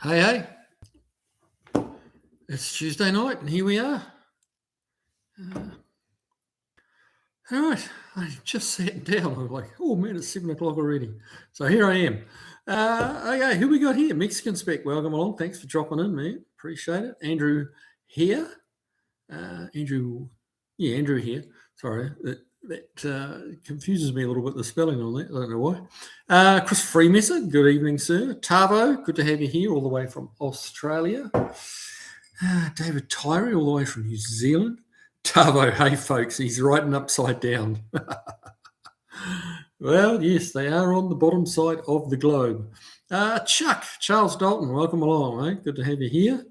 Hey, it's Tuesday night, and here we are. All right, I just sat down. I'm like, oh man, it's 7 o'clock already. So here I am. Okay, who we got here? Mexican Spec, welcome along. Thanks for dropping in, man. Appreciate it. Andrew here. Andrew here. Sorry, that confuses me a little bit, the spelling on that. I don't know why. Chris Freemesser, good evening, sir. Tavo, good to have you here all the way from Australia. David Tyree, all the way from New Zealand. Tavo, hey folks, he's writing upside down. Well, yes, they are on the bottom side of the globe. Chuck, Charles Dalton, welcome along, mate. Good to have you here.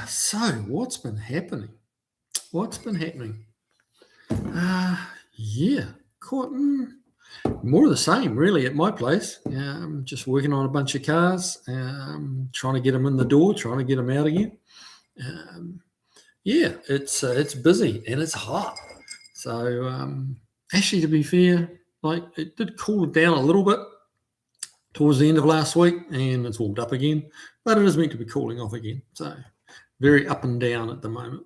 So what's been happening? Yeah, quite more of the same, really, at my place. Just working on a bunch of cars, trying to get them in the door, trying to get them out again. Yeah, it's busy and it's hot. So actually, to be fair, like it did cool down a little bit towards the end of last week, and it's warmed up again. But it is meant to be cooling off again. So very up and down at the moment.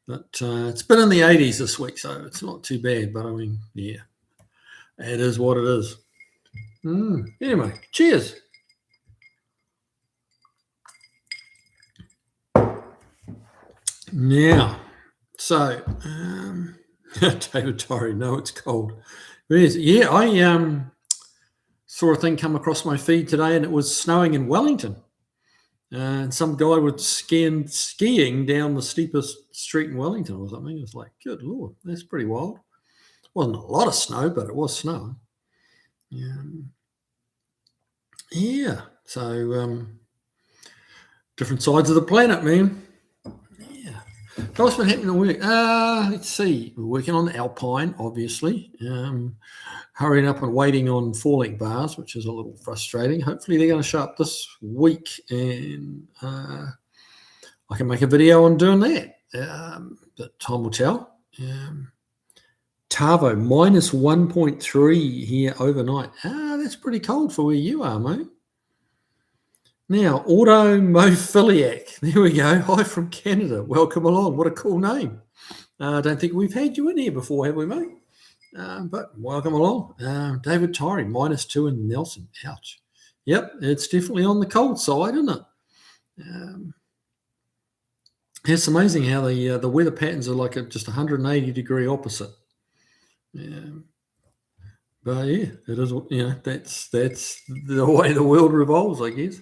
But it's been in the 80s this week, so it's not too bad. But I mean, yeah, it is what it is. Anyway, cheers. Now, so David Torrey, no, it's cold. Yeah, I saw a thing come across my feed today, and it was snowing in Wellington. And some guy was skiing down the steepest street in Wellington or something. It was like, good Lord, that's pretty wild. Wasn't a lot of snow, but it was snow. Yeah. So different sides of the planet, man. Yeah. So what's been happening at work? Let's see. We're working on the Alpine, obviously. Hurrying up and waiting on four-link bars, which is a little frustrating. Hopefully they're going to show up this week, and I can make a video on doing that. But time will tell. Tavo, minus 1.3 here overnight. That's pretty cold for where you are, mate. Now, Automophiliac. There we go. Hi from Canada. Welcome along. What a cool name. I don't think we've had you in here before, have we, mate? But welcome along. David Tyree, -2 in Nelson. Ouch. Yep, it's definitely on the cold side, isn't it? It's amazing how the weather patterns are like just 180-degree opposite. But yeah, it is. That's the way the world revolves, I guess.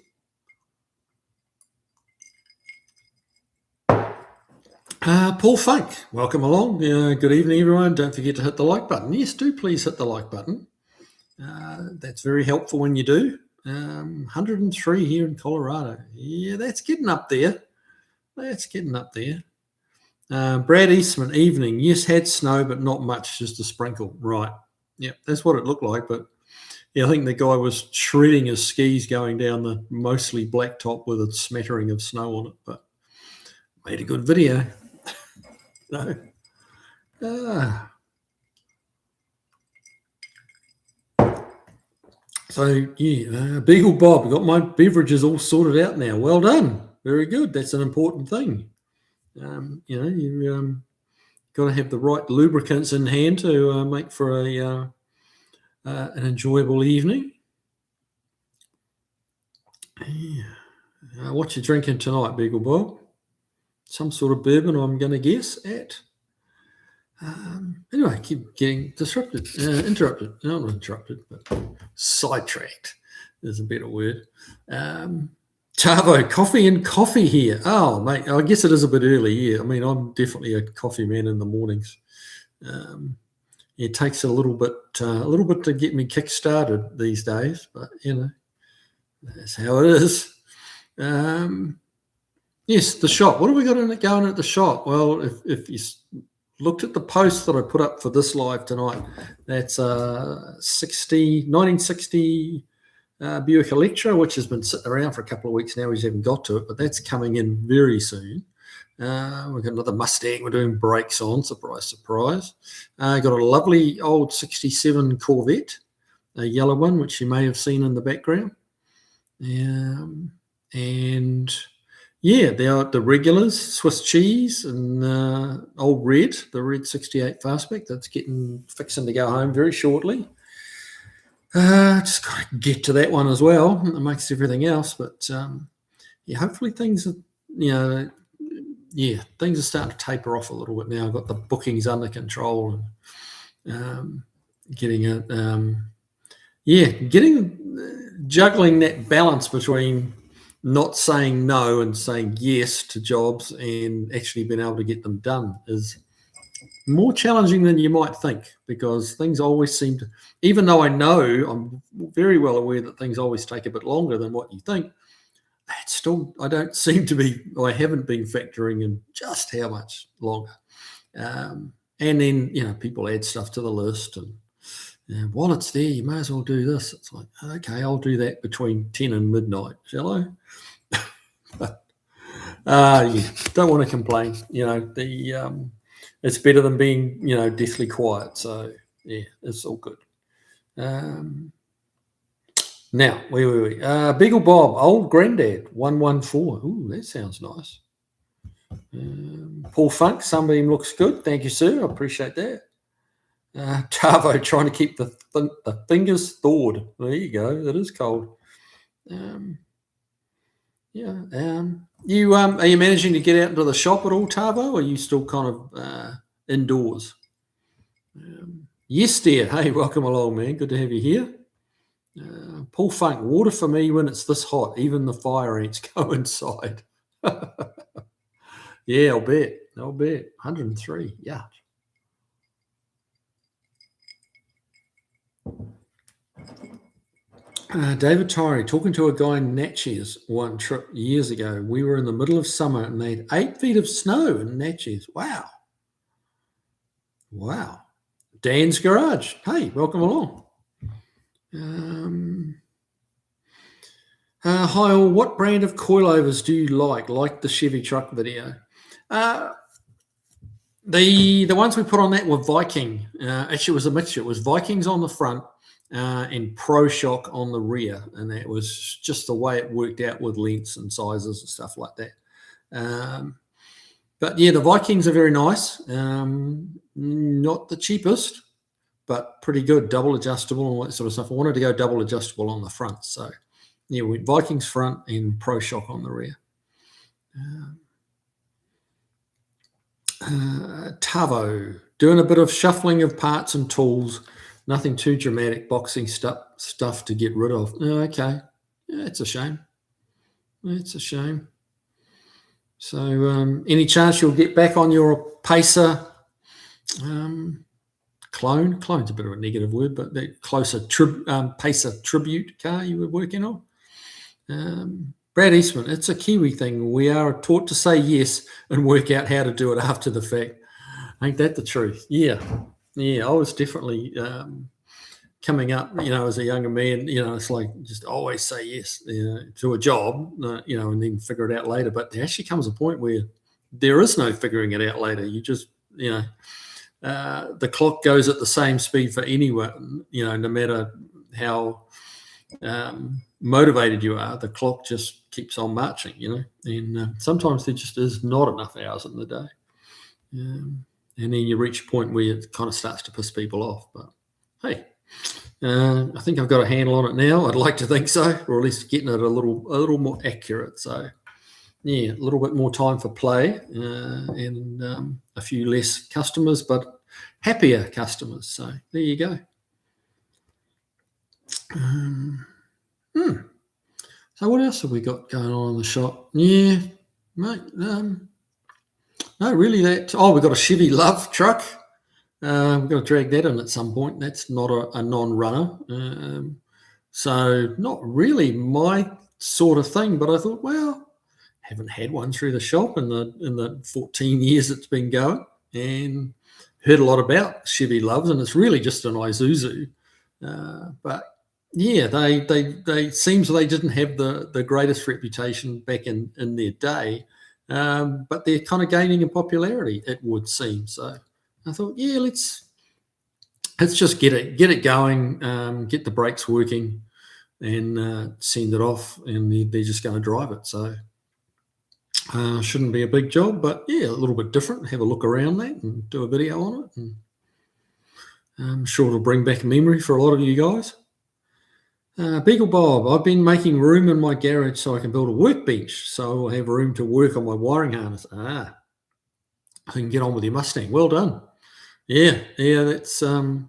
Paul Funk, welcome along. Good evening, everyone. Don't forget to hit the like button. Yes, do please hit the like button. That's very helpful when you do. 103 here in Colorado. Yeah, that's getting up there. Brad Eastman, evening. Yes, had snow, but not much, just a sprinkle. Right. Yeah, that's what it looked like. But yeah, I think the guy was shredding his skis going down the mostly blacktop with a smattering of snow on it. But made a good video. No. So yeah, Beagle Bob, got my beverages all sorted out now. Well done. Very good. That's an important thing. You've got to have the right lubricants in hand to make for an enjoyable evening. Yeah. What you drinking tonight, Beagle Bob? Some sort of bourbon, I'm going to guess at. Anyway, keep getting interrupted. No, not interrupted, but sidetracked is a better word. Tavo, coffee here. Oh, mate, I guess it is a bit early. Yeah, I mean, I'm definitely a coffee man in the mornings. It takes a little bit to get me kick-started these days, but that's how it is. Yes, the shop. What have we got in it going at the shop? Well, if you looked at the post that I put up for this live tonight, that's 1960 Buick Electra, which has been sitting around for a couple of weeks now. We just haven't got to it, but that's coming in very soon. We've got another Mustang we're doing brakes on. Surprise, surprise. Got a lovely old 67 Corvette, a yellow one, which you may have seen in the background. And yeah, there are the regulars, Swiss cheese and old red, the red 68 fastback that's fixing to go home very shortly. Just got to get to that one as well. It makes everything else, but yeah, hopefully things are, things are starting to taper off a little bit now. I've got the bookings under control and getting it, juggling that balance between not saying no and saying yes to jobs and actually being able to get them done is more challenging than you might think, because things always seem to, even though I know, I'm very well aware that things always take a bit longer than what you think, it's still, I haven't been factoring in just how much longer. And then, people add stuff to the list, and while it's there, you may as well do this. It's like, okay, I'll do that between 10 and midnight, shall I? But, don't want to complain. It's better than being, deathly quiet. So, yeah, it's all good. Now, where were we? Beagle Bob, old granddad, 114. Ooh, that sounds nice. Paul Funk, Sunbeam looks good. Thank you, sir. I appreciate that. Tavo trying to keep the fingers thawed. There you go. It is cold. Are you managing to get out into the shop at all, Tavo? Or are you still kind of indoors? Yes, dear. Hey, welcome along, man. Good to have you here. Paul Funk, water for me when it's this hot. Even the fire ants go inside. Yeah, I'll bet. 103. Yeah. David Tyree, talking to a guy in Natchez one trip years ago. We were in the middle of summer and they had 8 feet of snow in Natchez. Wow. Dan's Garage. Hey, welcome along. Hi all, what brand of coilovers do you like? Like the Chevy truck video. The ones we put on that were Viking. Actually, it was a mixture. It was Vikings on the front and Pro Shock on the rear, and that was just the way it worked out with lengths and sizes and stuff like that. But yeah, the Vikings are very nice. Not the cheapest, but pretty good, double adjustable and all that sort of stuff. I wanted to go double adjustable on the front, so yeah, we Vikings front and Pro Shock on the rear. Tavo, doing a bit of shuffling of parts and tools, nothing too dramatic, boxing stuff to get rid of. Okay, yeah, it's a shame. So any chance you'll get back on your Pacer clone? Clone's a bit of a negative word, but the closer Pacer Tribute car you were working on. Brad Eastman, it's a Kiwi thing. We are taught to say yes and work out how to do it after the fact. Ain't that the truth? Yeah. I was definitely coming up, as a younger man, it's like just always say yes, to a job, and then figure it out later. But there actually comes a point where there is no figuring it out later. You just, the clock goes at the same speed for anyone, no matter how motivated you are, the clock just keeps on marching, and sometimes there just is not enough hours in the day. And then you reach a point where it kind of starts to piss people off. But hey, I think I've got a handle on it now. I'd like to think so, or at least getting it a little more accurate. So yeah, a little bit more time for play and a few less customers, but happier customers. So there you go. So what else have we got going on in the shop? Yeah, mate. No, really we've got a Chevy Love truck. We're going to drag that in at some point. That's not a non-runner. So not really my sort of thing, but I thought, well, haven't had one through the shop in the 14 years it's been going, and heard a lot about Chevy Loves, and it's really just an Isuzu. But yeah, they seems they didn't have the greatest reputation back in their day, but they're kind of gaining in popularity, it would seem. So I thought, yeah, let's just get it going, get the brakes working, and send it off, and they're just going to drive it. So shouldn't be a big job, but yeah, a little bit different. Have a look around that and do a video on it, and I'm sure it'll bring back a memory for a lot of you guys. Beagle Bob, I've been making room in my garage so I can build a workbench, so I'll have room to work on my wiring harness. I can get on with your Mustang. Well done. Yeah, that's I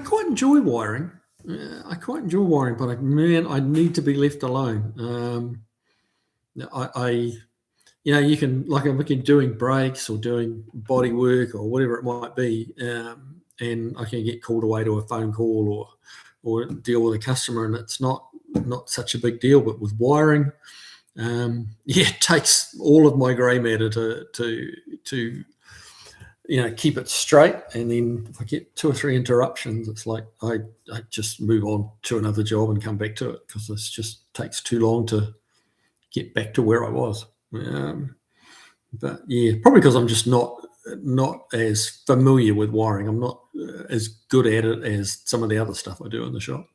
quite enjoy wiring. But man, I need to be left alone. You can, like, I'm looking doing brakes or doing body work or whatever it might be, and I can get called away to a phone call or deal with a customer, and it's not such a big deal. But with wiring, it takes all of my grey matter to keep it straight. And then if I get 2 or 3 interruptions, it's like I just move on to another job and come back to it, because it just takes too long to get back to where I was. But yeah, probably because I'm just not as familiar with wiring. I'm not as good at it as some of the other stuff I do in the shop.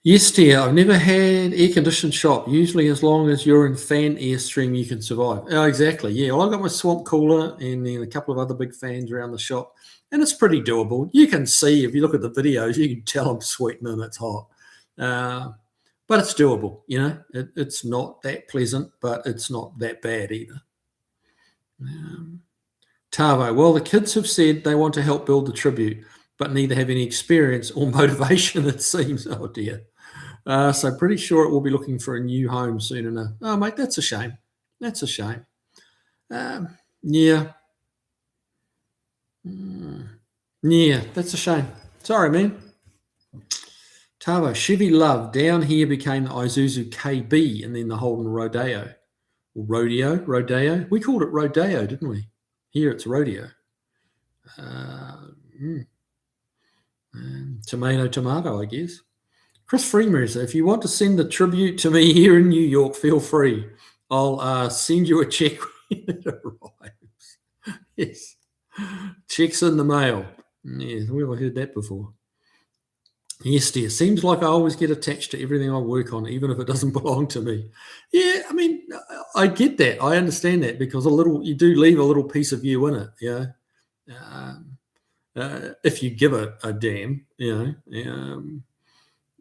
Yes, dear, I've never had air-conditioned shop. Usually as long as you're in fan airstream, you can survive. Oh, exactly, yeah. Well, I've got my swamp cooler and then a couple of other big fans around the shop, and it's pretty doable. You can see, if you look at the videos, you can tell I'm sweating and it's hot. But it's doable, it's not that pleasant, but it's not that bad either. Tavo, well, the kids have said they want to help build the tribute, but neither have any experience or motivation, it seems. Oh, dear. So pretty sure it will be looking for a new home soon enough. Oh, mate, that's a shame. That's a shame. Yeah. Yeah, that's a shame. Sorry, man. Tavo, Chevy Love down here became the Isuzu KB and then the Holden Rodeo. Rodeo. We called it Rodeo, didn't we? Here it's Rodeo. Tomato, I guess. Chris Freeman said, if you want to send a tribute to me here in New York, feel free. I'll send you a check when it arrives. Yes. Checks in the mail. Yeah, where have I heard that before? Yes, dear. Seems like I always get attached to everything I work on, even if it doesn't belong to me. Yeah, I mean, I get that. I understand that, because you do leave a little piece of you in it, if you give it a damn,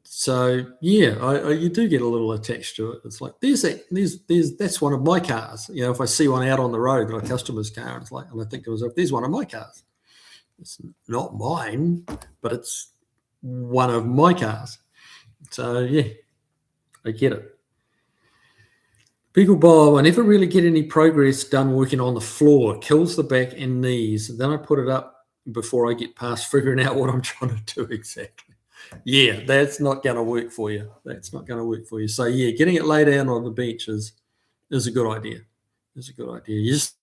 so yeah, you do get a little attached to it. It's like that's one of my cars. If I see one out on the road, a customer's car, it's like, and I think to myself, there's one of my cars. It's not mine, but it's one of my cars. So yeah, I get it. Beagle Bob, I never really get any progress done working on the floor. It kills the back and knees. And then I put it up before I get past figuring out what I'm trying to do exactly. Yeah, that's not going to work for you. So yeah, getting it laid down on the bench is a good idea. You just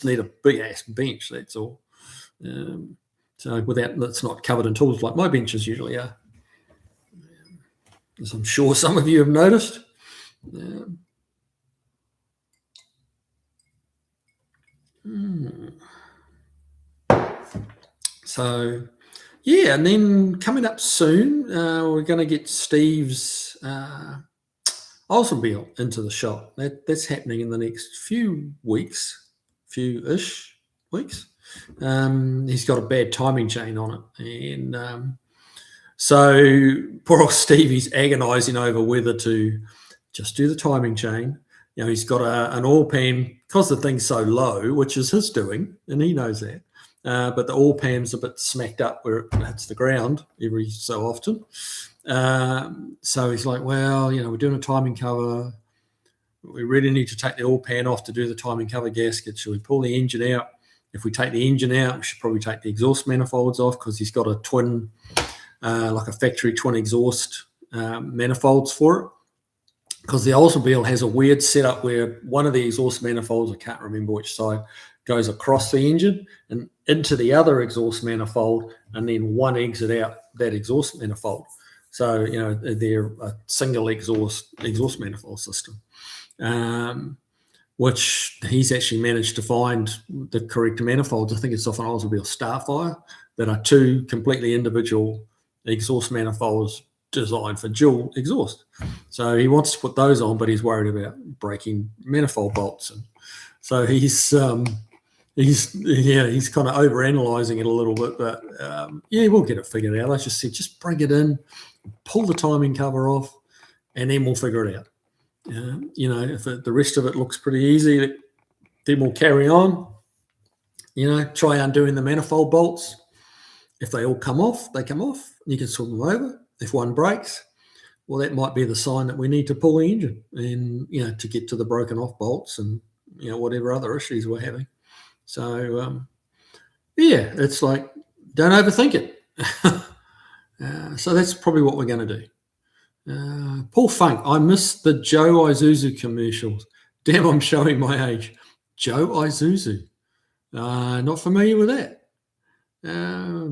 need a big ass bench, that's all. So that's not covered in tools like my benches usually are, as I'm sure some of you have noticed. So yeah, and then coming up soon, we're going to get Steve's Oldsmobile into the shop. That's happening in the next few-ish weeks. He's got a bad timing chain on it, and so poor old Stevie's agonising over whether to just do the timing chain. He's got an oil pan, because the thing's so low, which is his doing, and he knows that. But the oil pan's a bit smacked up where it hits the ground every so often. So he's like, well, we're doing a timing cover. We really need to take the oil pan off to do the timing cover gasket. Should we pull the engine out? If we take the engine out, we should probably take the exhaust manifolds off, because he's got a twin, like a factory twin exhaust manifolds for it. Because the Oldsmobile has a weird setup where one of the exhaust manifolds, I can't remember which side, goes across the engine and into the other exhaust manifold, and then one exit out that exhaust manifold. So, they're a single exhaust manifold system. which he's actually managed to find the correct manifolds. I think it's off an Oldsmobile Starfire that are two completely individual exhaust manifolds designed for dual exhaust. So he wants to put those on, but he's worried about breaking manifold bolts. And so he's kind of overanalyzing it a little bit, but we'll get it figured out. I just said, just bring it in, pull the timing cover off, and then we'll figure it out. If the rest of it looks pretty easy, then we'll carry on. Try undoing the manifold bolts. If they all come off, they come off. You can swap them over. If one breaks, well, that might be the sign that we need to pull the engine and, to get to the broken off bolts and, whatever other issues we're having. So, it's like, don't overthink it. So that's probably what we're going to do. Paul Funk, I miss the Joe Isuzu commercials. Damn, I'm showing my age. Joe Isuzu. Not familiar with that.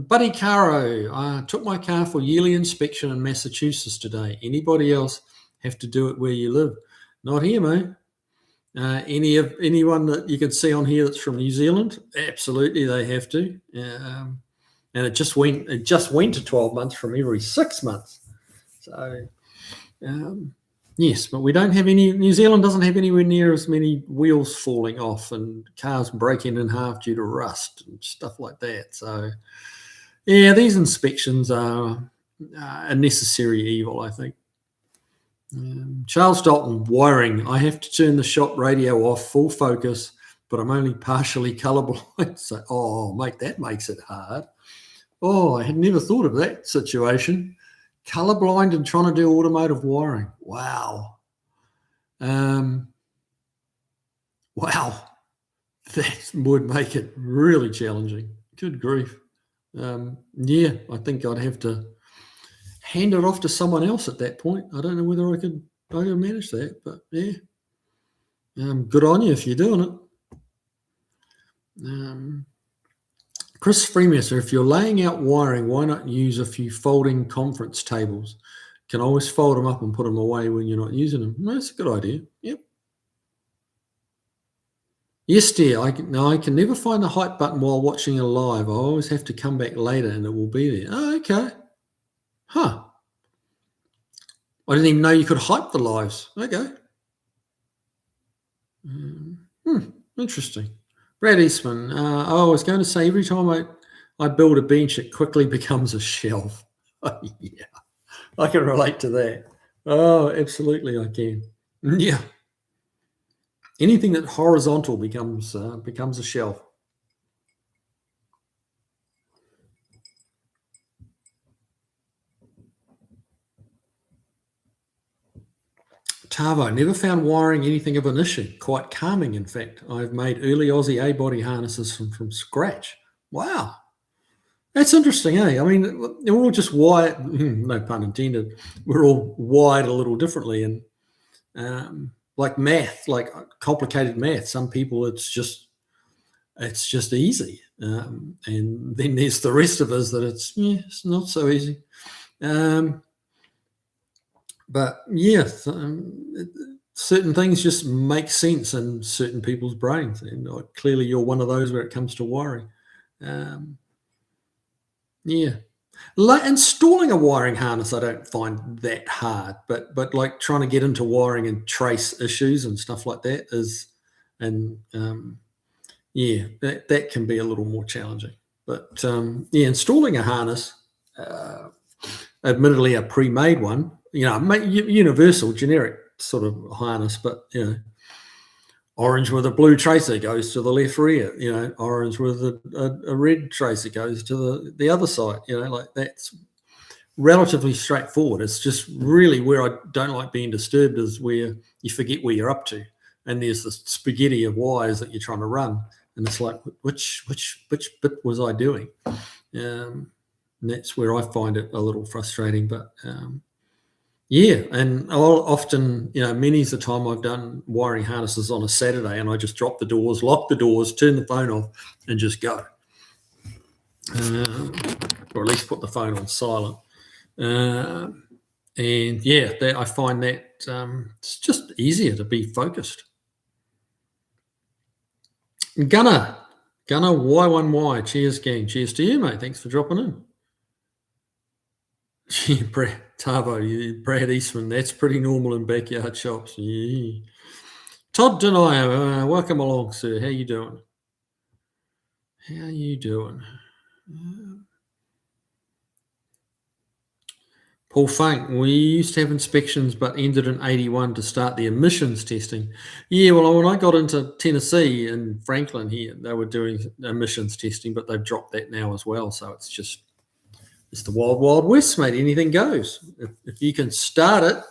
Buddy Caro, took my car for yearly inspection in Massachusetts today. Anybody else have to do it where you live? Not here, mate. Anyone that you can see on here that's from New Zealand? Absolutely, they have to. And it just went to 12 months from every 6 months. So, yes, but we don't have any. New Zealand doesn't have anywhere near as many wheels falling off and cars breaking in half due to rust and stuff like that. So, these inspections are a necessary evil, I think. Charles Dalton, wiring. I have to turn the shop radio off, full focus, but I'm only partially colourblind. So, mate, that makes it hard. I had never thought of that situation. Colorblind and trying to do automotive wiring. Wow. Wow. That would make it really challenging. Good grief. I think I'd have to hand it off to someone else at that point. I don't know whether I could manage that, but yeah. Good on you if you're doing it. Chris Freemaster, if you're laying out wiring, why not use a few folding conference tables? Can always fold them up and put them away when you're not using them. That's a good idea. Yep. Yes, dear. I can never find the hype button while watching a live. I always have to come back later and it will be there. Oh, okay. Huh. I didn't even know you could hype the lives. Okay. Interesting. Brad Eastman, I was going to say every time I build a bench, it quickly becomes a shelf. Yeah, I can relate to that. Oh, absolutely, I can. Yeah. Anything that horizontal becomes a shelf. Tavo, never found wiring anything of an issue. Quite calming, in fact. I've made early Aussie A-body harnesses from scratch. Wow. That's interesting, eh? I mean, we're all just wired, no pun intended, we're all wired a little differently. And like math, like complicated math, some people it's just easy. And then there's the rest of us that it's not so easy. But yes, certain things just make sense in certain people's brains. And clearly you're one of those where it comes to wiring. Like installing a wiring harness, I don't find that hard, but like trying to get into wiring and trace issues and stuff like that that can be a little more challenging. But installing a harness, admittedly a pre-made one, universal, generic sort of harness, but orange with a blue tracer goes to the left rear, orange with a red tracer goes to the other side, like that's relatively straightforward. It's just really where I don't like being disturbed is where you forget where you're up to. And there's this spaghetti of wires that you're trying to run. And it's like, which bit was I doing? And that's where I find it a little frustrating, but and I'll often, many's the time I've done wiring harnesses on a Saturday and I just drop the doors, lock the doors, turn the phone off and just go. Or at least put the phone on silent. I find that it's just easier to be focused. Gunner Y1Y. Cheers, gang. Cheers to you, mate. Thanks for dropping in. Gee, Brad Eastman. That's pretty normal in backyard shops. Yeah. Todd Denier, welcome along, sir. How you doing? How you doing? Paul Funk, we used to have inspections but ended in 81 to start the emissions testing. Yeah, well, when I got into Tennessee and Franklin here, they were doing emissions testing, but they've dropped that now as well. So it's the wild, wild west, mate. Anything goes. If you can start it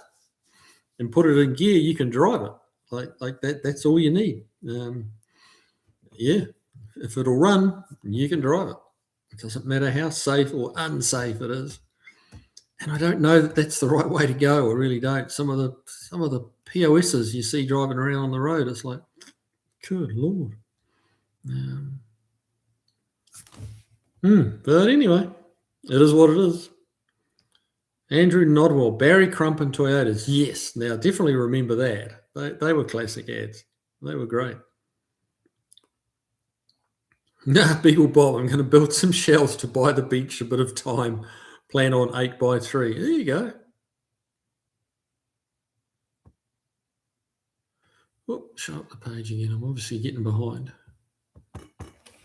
and put it in gear, you can drive it. Like that. That's all you need. Yeah, if it'll run, you can drive it. It doesn't matter how safe or unsafe it is. And I don't know that that's the right way to go. I really don't. Some of the POSs you see driving around on the road, it's like, good Lord. But anyway, it is what it is. Andrew Nodwell, Barry Crump and Toyotas. Yes, now definitely remember that. They were classic ads. They were great. Beagle Bob, I'm going to build some shelves to buy the beach a bit of time. Plan on 8x3. There you go. Whoop, show up the page again. I'm obviously getting behind.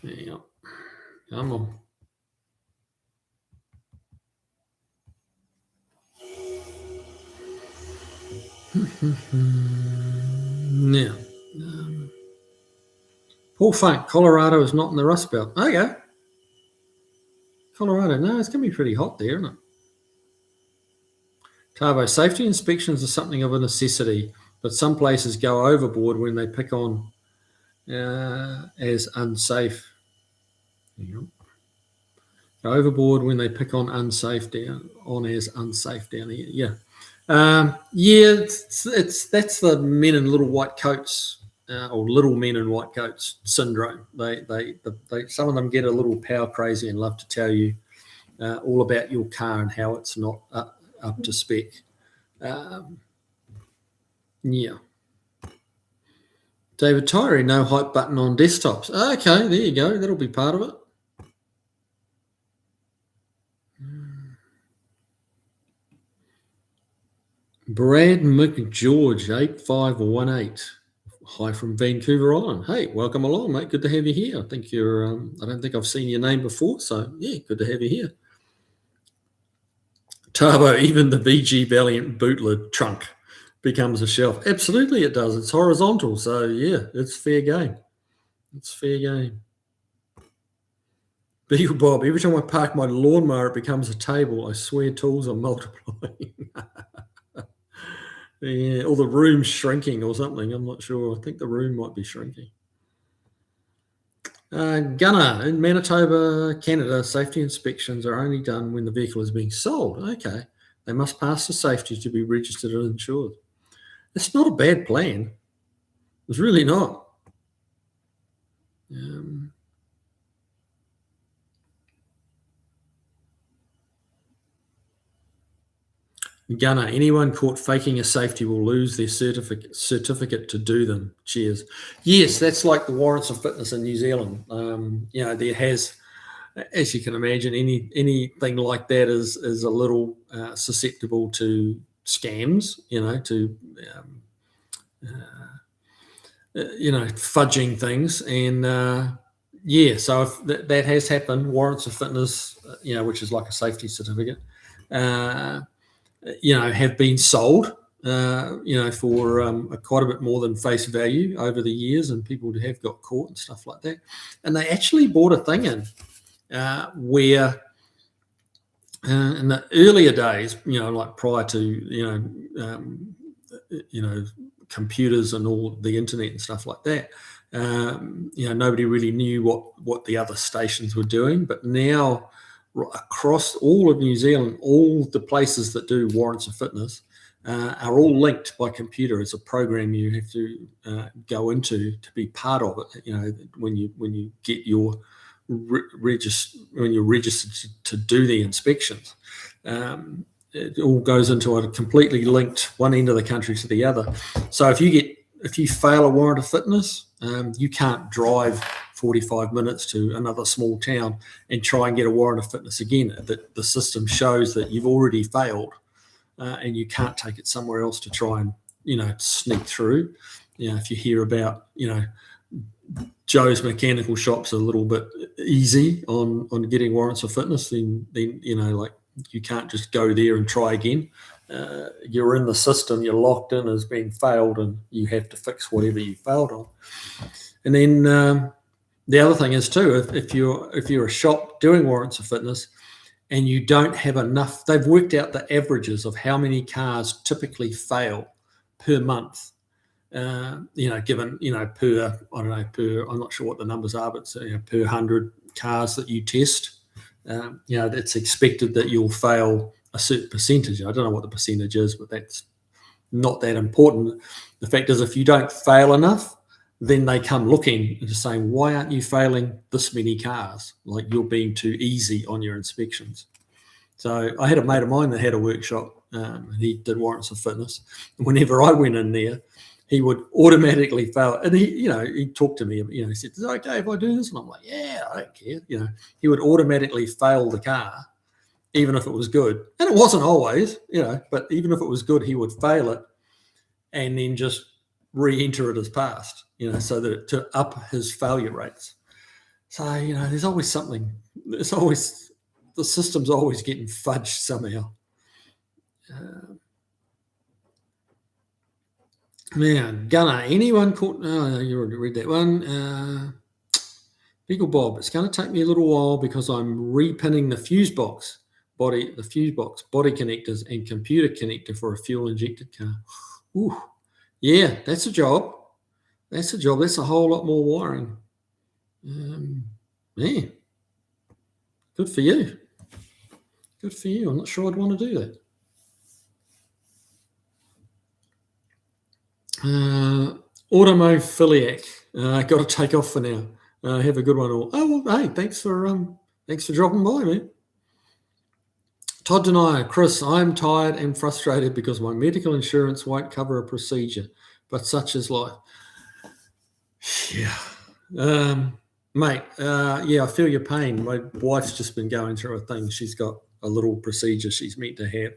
There you go. Come on. Now, Paul Funk, Colorado is not in the Rust Belt. Okay. Colorado, no, it's going to be pretty hot there, isn't it? Tavo, safety inspections are something of a necessity, but some places go overboard when they pick on as unsafe. Go overboard when they pick on unsafe down as unsafe down here. Yeah. That's the men in little white coats or little men in white coats syndrome. They some of them get a little power crazy and love to tell you all about your car and how it's not up to spec. Yeah. David Tyree, no hype button on desktops. Okay, there you go. That'll be part of it. Brad McGeorge, 8518. Hi from Vancouver Island. Hey, welcome along, mate. Good to have you here. I think you're, I don't think I've seen your name before, so yeah, good to have you here. Tabo, even the VG Valiant bootlet trunk becomes a shelf. Absolutely it does. It's horizontal, so yeah, it's fair game. It's fair game. Beagle Bob, every time I park my lawnmower, it becomes a table. I swear tools are multiplying. Yeah, or the room's shrinking or something. I'm not sure. I think the room might be shrinking. Gunner, in Manitoba, Canada, safety inspections are only done when the vehicle is being sold. Okay. They must pass the safety to be registered and insured. It's not a bad plan. It's really not. Gunner, anyone caught faking a safety will lose their certificate to do them. Cheers. Yes, that's like the warrants of fitness in New Zealand. There has, as you can imagine, anything like that is a little susceptible to scams. Fudging things, and so if that has happened, warrants of fitness, which is like a safety certificate. Have been sold, for quite a bit more than face value over the years, and people have got caught and stuff like that. And they actually bought a thing in where in the earlier days, like prior to, computers and all the internet and stuff like that, nobody really knew what the other stations were doing. But now, across all of New Zealand, all the places that do warrants of fitness are all linked by computer. It's a program you have to go into to be part of it. When you get your when you're registered to do the inspections, it all goes into a completely linked one end of the country to the other. So if you get if you fail a warrant of fitness, you can't drive 45 minutes to another small town and try and get a warrant of fitness again. The system shows that you've already failed, and you can't take it somewhere else to try and sneak through. If you hear about Joe's mechanical shops are a little bit easy on getting warrants of fitness, then like you can't just go there and try again. You're in the system, you're locked in as being failed, and you have to fix whatever you failed on. And then the other thing is too, if you're a shop doing warrants of fitness and you don't have enough, they've worked out the averages of how many cars typically fail per month. Given per, I don't know, per, I'm not sure what the numbers are, but per 100 cars that you test, it's expected that you'll fail a certain percentage. I don't know what the percentage is, but that's not that important. The fact is, if you don't fail enough, then they come looking and just saying, why aren't you failing this many cars? Like, you're being too easy on your inspections. So I had a mate of mine that had a workshop, and he did warrants of fitness. And whenever I went in there, he would automatically fail. And he talked to me, he said, is it okay if I do this? And I'm like, yeah, I don't care. He would automatically fail the car, even if it was good. And it wasn't always, but even if it was good, he would fail it and then just re-enter it as passed, so that to up his failure rates. So, there's always something. The system's always getting fudged somehow. Man, Gunner, anyone caught? Oh, you already read that one. Beagle Bob, it's going to take me a little while because I'm repinning the fuse box body connectors and computer connector for a fuel injected car. Ooh, yeah, that's a job. That's a whole lot more wiring. Man, good for you. Good for you. I'm not sure I'd want to do that. Automophiliac. Got to take off for now. Have a good one all. Oh, well, hey, thanks for dropping by, man. Todd Denier, Chris, I'm tired and frustrated because my medical insurance won't cover a procedure, but such is life. Yeah. Mate, I feel your pain. My wife's just been going through a thing. She's got a little procedure she's meant to have.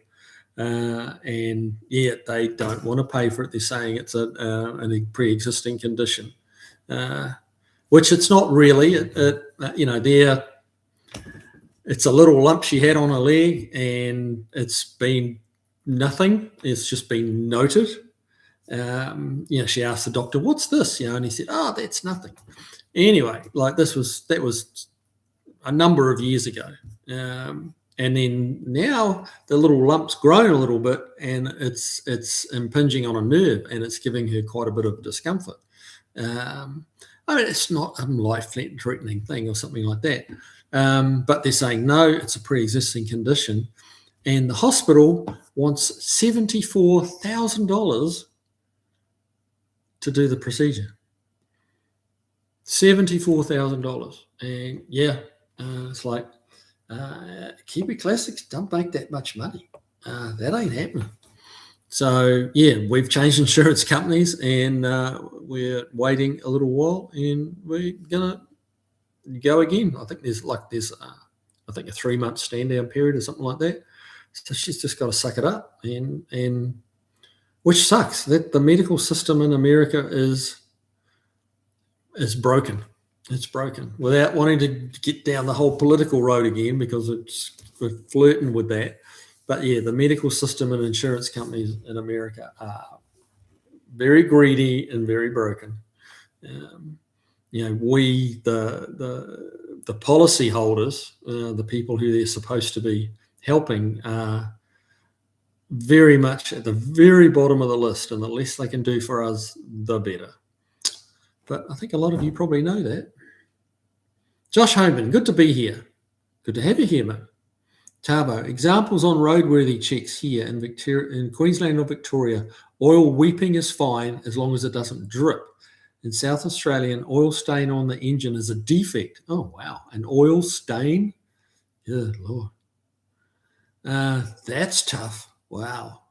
And they don't want to pay for it. They're saying it's a pre-existing condition, which it's not really. It's a little lump she had on her leg, and it's been nothing. It's just been noted. She asked the doctor, "What's this?" And he said, "Oh, that's nothing." Anyway, like that was a number of years ago. And then now the little lump's grown a little bit, and it's impinging on a nerve, and it's giving her quite a bit of discomfort. It's not a life-threatening thing or something like that. But they're saying, no, it's a pre-existing condition. And the hospital wants $74,000 to do the procedure. $74,000. And it's like, Kiwi Classics don't make that much money. That ain't happening. So, we've changed insurance companies, and we're waiting a little while, and we're going to go again. I think there's a 3-month stand down period or something like that. So she's just got to suck it up, and which sucks. That the medical system in America is broken. It's broken. Without wanting to get down the whole political road again, because we're flirting with that. But the medical system and insurance companies in America are very greedy and very broken. We, the policy holders, the people who they're supposed to be helping, are very much at the very bottom of the list, and the less they can do for us, the better. But I think a lot of you probably know that. Josh Homan, good to be here. Good to have you here, mate. Tabo, examples on roadworthy checks here in Queensland or Victoria. Oil weeping is fine as long as it doesn't drip. In South Australia, an oil stain on the engine is a defect. Oh, wow. An oil stain? Good Lord. That's tough. Wow.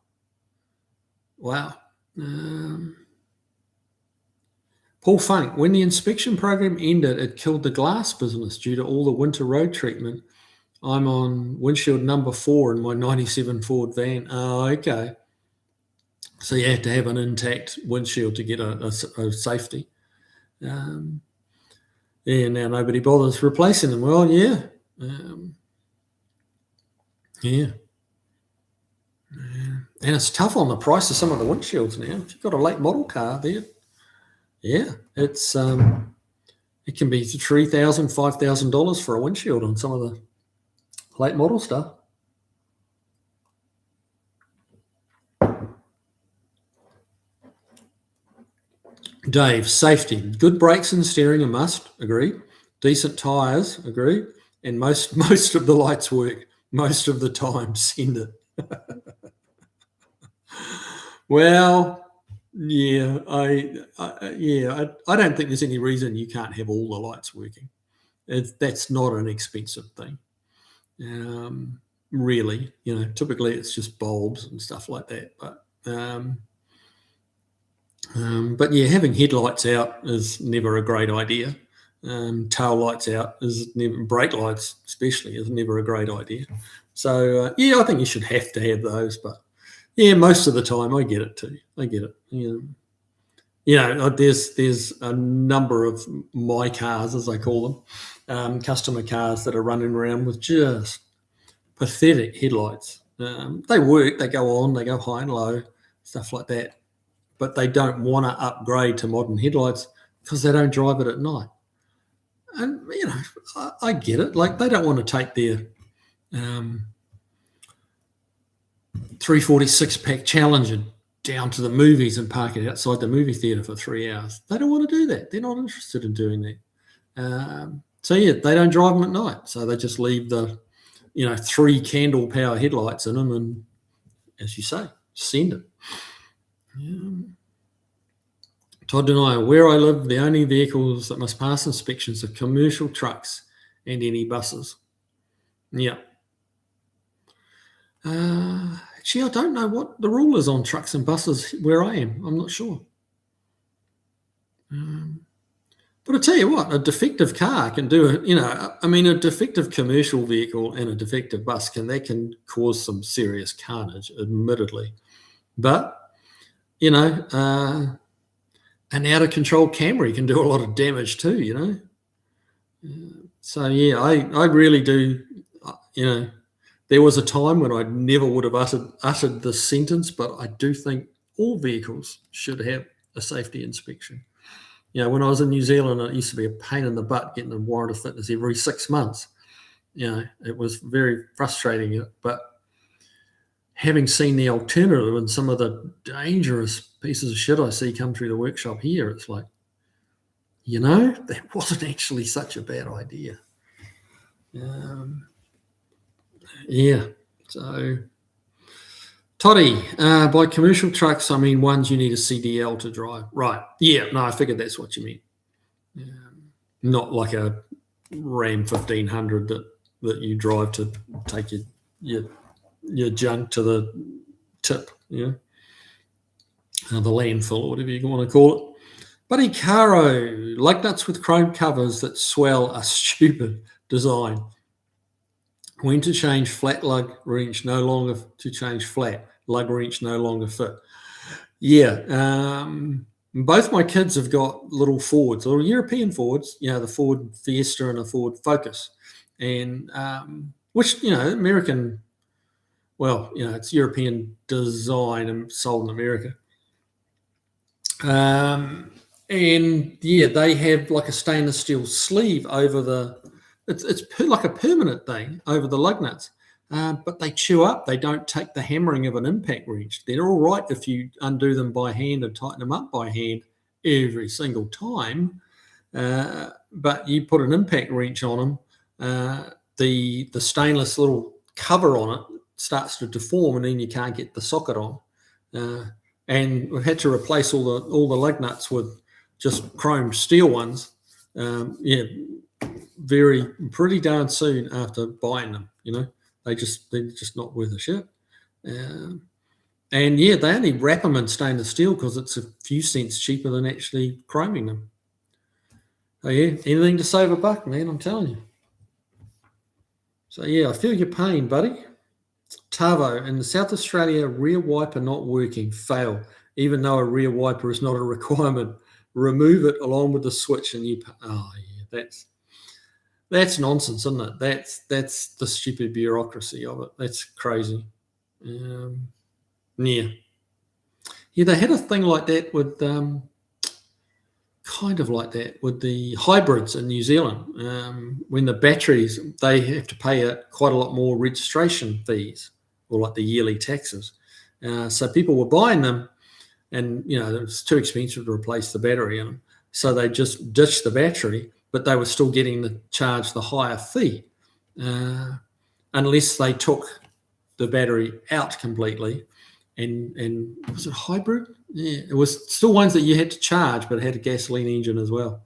Paul Funk, when the inspection program ended, it killed the glass business due to all the winter road treatment. I'm on windshield number 4 in my 97 Ford van. Oh, okay. So you have to have an intact windshield to get a safety. Yeah, now nobody bothers replacing them. Well, yeah. Yeah. And it's tough on the price of some of the windshields now. If you've got a late model car there, yeah, it's it can be $3,000, $5,000 for a windshield on some of the late model stuff. Dave, safety, good brakes and steering a must. Agreed. Decent tyres. Agreed. And most of the lights work most of the time. Send it. Well, yeah, I don't think there's any reason you can't have all the lights working. That's not an expensive thing, really. Typically it's just bulbs and stuff like that. But yeah, having headlights out is never a great idea. Tail lights out is never. Brake lights, especially, is never a great idea. So yeah, I think you should have to have those, but. Yeah, most of the time I get it too. I get it. There's a number of my cars, as I call them, customer cars that are running around with just pathetic headlights. They work, they go on, they go high and low, stuff like that. But they don't want to upgrade to modern headlights because they don't drive it at night. And, I get it. Like, they don't want to take their 346-pack Challenger down to the movies and park it outside the movie theatre for 3 hours. They don't want to do that. They're not interested in doing that. So yeah, they don't drive them at night. So they just leave the, 3 candle power headlights in them, and as you say, send it. Todd Denial, where I live, the only vehicles that must pass inspections are commercial trucks and any buses. Yeah. Actually, I don't know what the rule is on trucks and buses where I am. I'm not sure. But I tell you what, a defective car can do it. A defective commercial vehicle and a defective bus can cause some serious carnage, admittedly. But, an out-of-control Camry can do a lot of damage too, So, yeah, I really do, there was a time when I never would have uttered this sentence, but I do think all vehicles should have a safety inspection. When I was in New Zealand, it used to be a pain in the butt getting a warrant of fitness every 6 months. It was very frustrating. But having seen the alternative and some of the dangerous pieces of shit I see come through the workshop here, it's like, that wasn't actually such a bad idea. Yeah. So, Toddy, by commercial trucks, I mean ones you need a CDL to drive. Right. Yeah. No, I figured that's what you mean. Not like a Ram 1500 that you drive to take your junk to the tip, the landfill or whatever you want to call it. Buddy Caro, lug nuts with chrome covers that swell a stupid design. When to change flat lug wrench, no longer to change flat lug wrench, no longer fit. Yeah, both my kids have got little Fords, or European Fords, the Ford Fiesta and the Ford Focus, and which American, it's European design and sold in America. And yeah, they have like a stainless steel sleeve over the. It's like a permanent thing over the lug nuts, but they chew up. They don't take the hammering of an impact wrench. They're all right if you undo them by hand and tighten them up by hand every single time, but you put an impact wrench on them, the stainless little cover on it starts to deform, and then you can't get the socket on. And we've had to replace all the lug nuts with just chrome steel ones. Pretty darn soon after buying them, they're just not worth a shit. And yeah, they only wrap them in stainless steel because it's a few cents cheaper than actually chroming them. Oh yeah, anything to save a buck, man. I'm telling you. So yeah, I feel your pain, buddy. Tavo, in the South Australia, rear wiper not working, fail, even though a rear wiper is not a requirement. Remove it along with the switch and you. Oh yeah, that's nonsense, isn't it? That's the stupid bureaucracy of it. That's crazy. Yeah, yeah. They had a thing like that with kind of like that with the hybrids in New Zealand. When the batteries, they have to pay quite a lot more registration fees or like the yearly taxes. So people were buying them, and it was too expensive to replace the battery in them. So they just ditched the battery, but they were still getting the charge the higher fee, unless they took the battery out completely. And was it hybrid? Yeah, it was still ones that you had to charge, but it had a gasoline engine as well.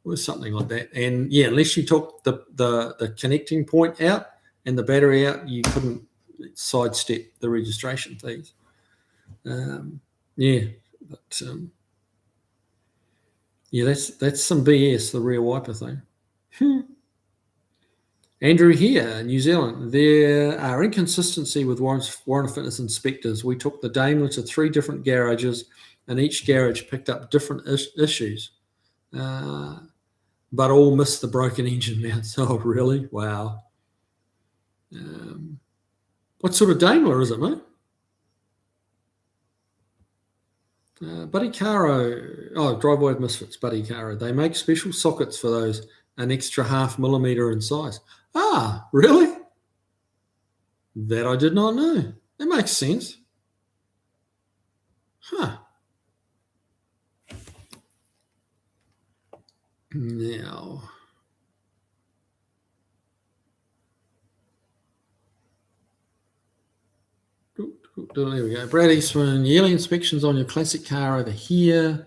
It was something like that. And yeah, unless you took the connecting point out and the battery out, you couldn't sidestep the registration fees. Yeah, but yeah, that's some BS, the rear wiper thing. Andrew here, New Zealand. There are inconsistency with warrant fitness inspectors. We took the Daimler to 3 different garages, and each garage picked up different issues, but all missed the broken engine mounts. Oh, really? Wow. What sort of Daimler is it, mate? Buddy Caro. Driveway of Misfits, Buddy Caro. They make special sockets for those, an extra 0.5 millimeter in size. Ah, really? That I did not know. That makes sense. Huh. Now, there we go. Brad Eastman, yearly inspections on your classic car over here,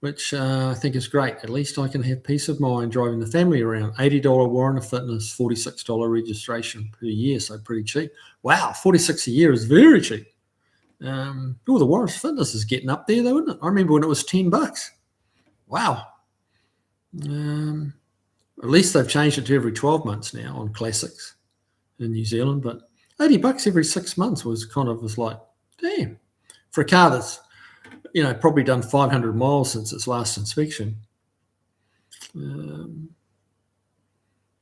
which I think is great. At least I can have peace of mind driving the family around. $80 warrant of fitness, $46 registration per year, so pretty cheap. Wow, $46 a year is very cheap. The warrant of fitness is getting up there, though, isn't it? I remember when it was $10. Wow. At least they've changed it to every 12 months now on classics in New Zealand, but $80 every 6 months was like, damn, for a car that's probably done 500 miles since its last inspection. Gunner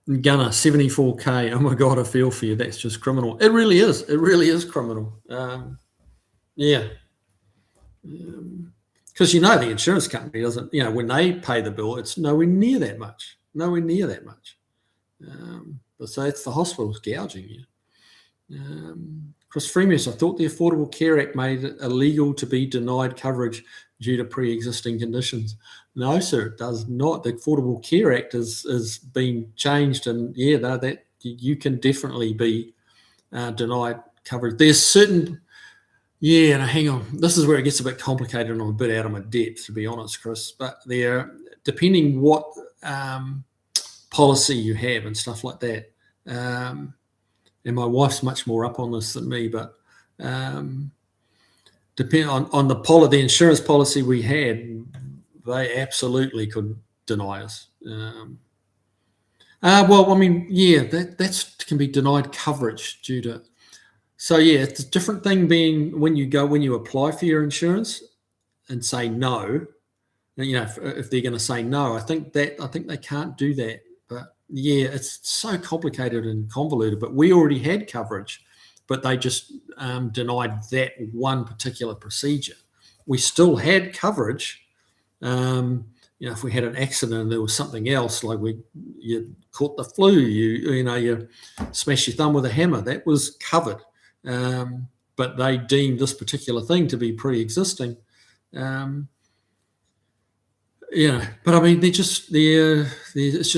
74k. Oh my god, I feel for you. That's just criminal. It really is. It really is criminal. Yeah. Because the insurance company doesn't. When they pay the bill, it's nowhere near that much. Nowhere near that much. But so it's the hospitals gouging you. Chris Freemus, I thought the Affordable Care Act made it illegal to be denied coverage due to pre-existing conditions. No, sir, it does not. The Affordable Care Act has been changed, and that you can definitely be denied coverage. There's certain, hang on. This is where it gets a bit complicated, and I'm a bit out of my depth, to be honest, Chris. But depending what policy you have and stuff like that. And my wife's much more up on this than me, but depending on the insurance policy we had, they absolutely could deny us. That can be denied coverage due to. So it's a different thing being when you apply for your insurance and say no. If they're going to say no, I think they can't do that. But it's so complicated and convoluted. But we already had coverage, but they just denied that one particular procedure. We still had coverage. If we had an accident and there was something else, like you caught the flu, you smashed your thumb with a hammer, that was covered. But they deemed this particular thing to be pre-existing. But I mean, it's just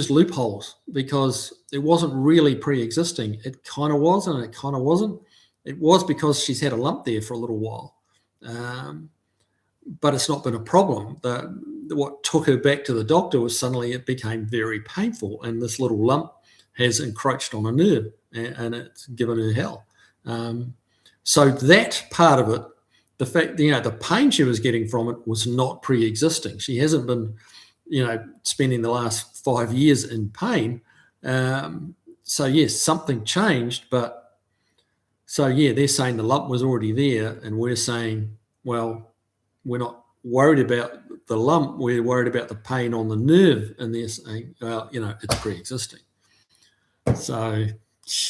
loopholes, because it wasn't really pre-existing. It kind of was, and it kind of wasn't. It was because she's had a lump there for a little while, but it's not been a problem. What took her back to the doctor was suddenly it became very painful, and this little lump has encroached on a nerve, and it's given her hell. So that part of it, the fact, the pain she was getting from it was not pre-existing. She hasn't been spending the last 5 years in pain. So yes, something changed, but so yeah, they're saying the lump was already there, and we're saying, well, we're not worried about the lump, we're worried about the pain on the nerve, and they're saying, well, it's pre-existing. So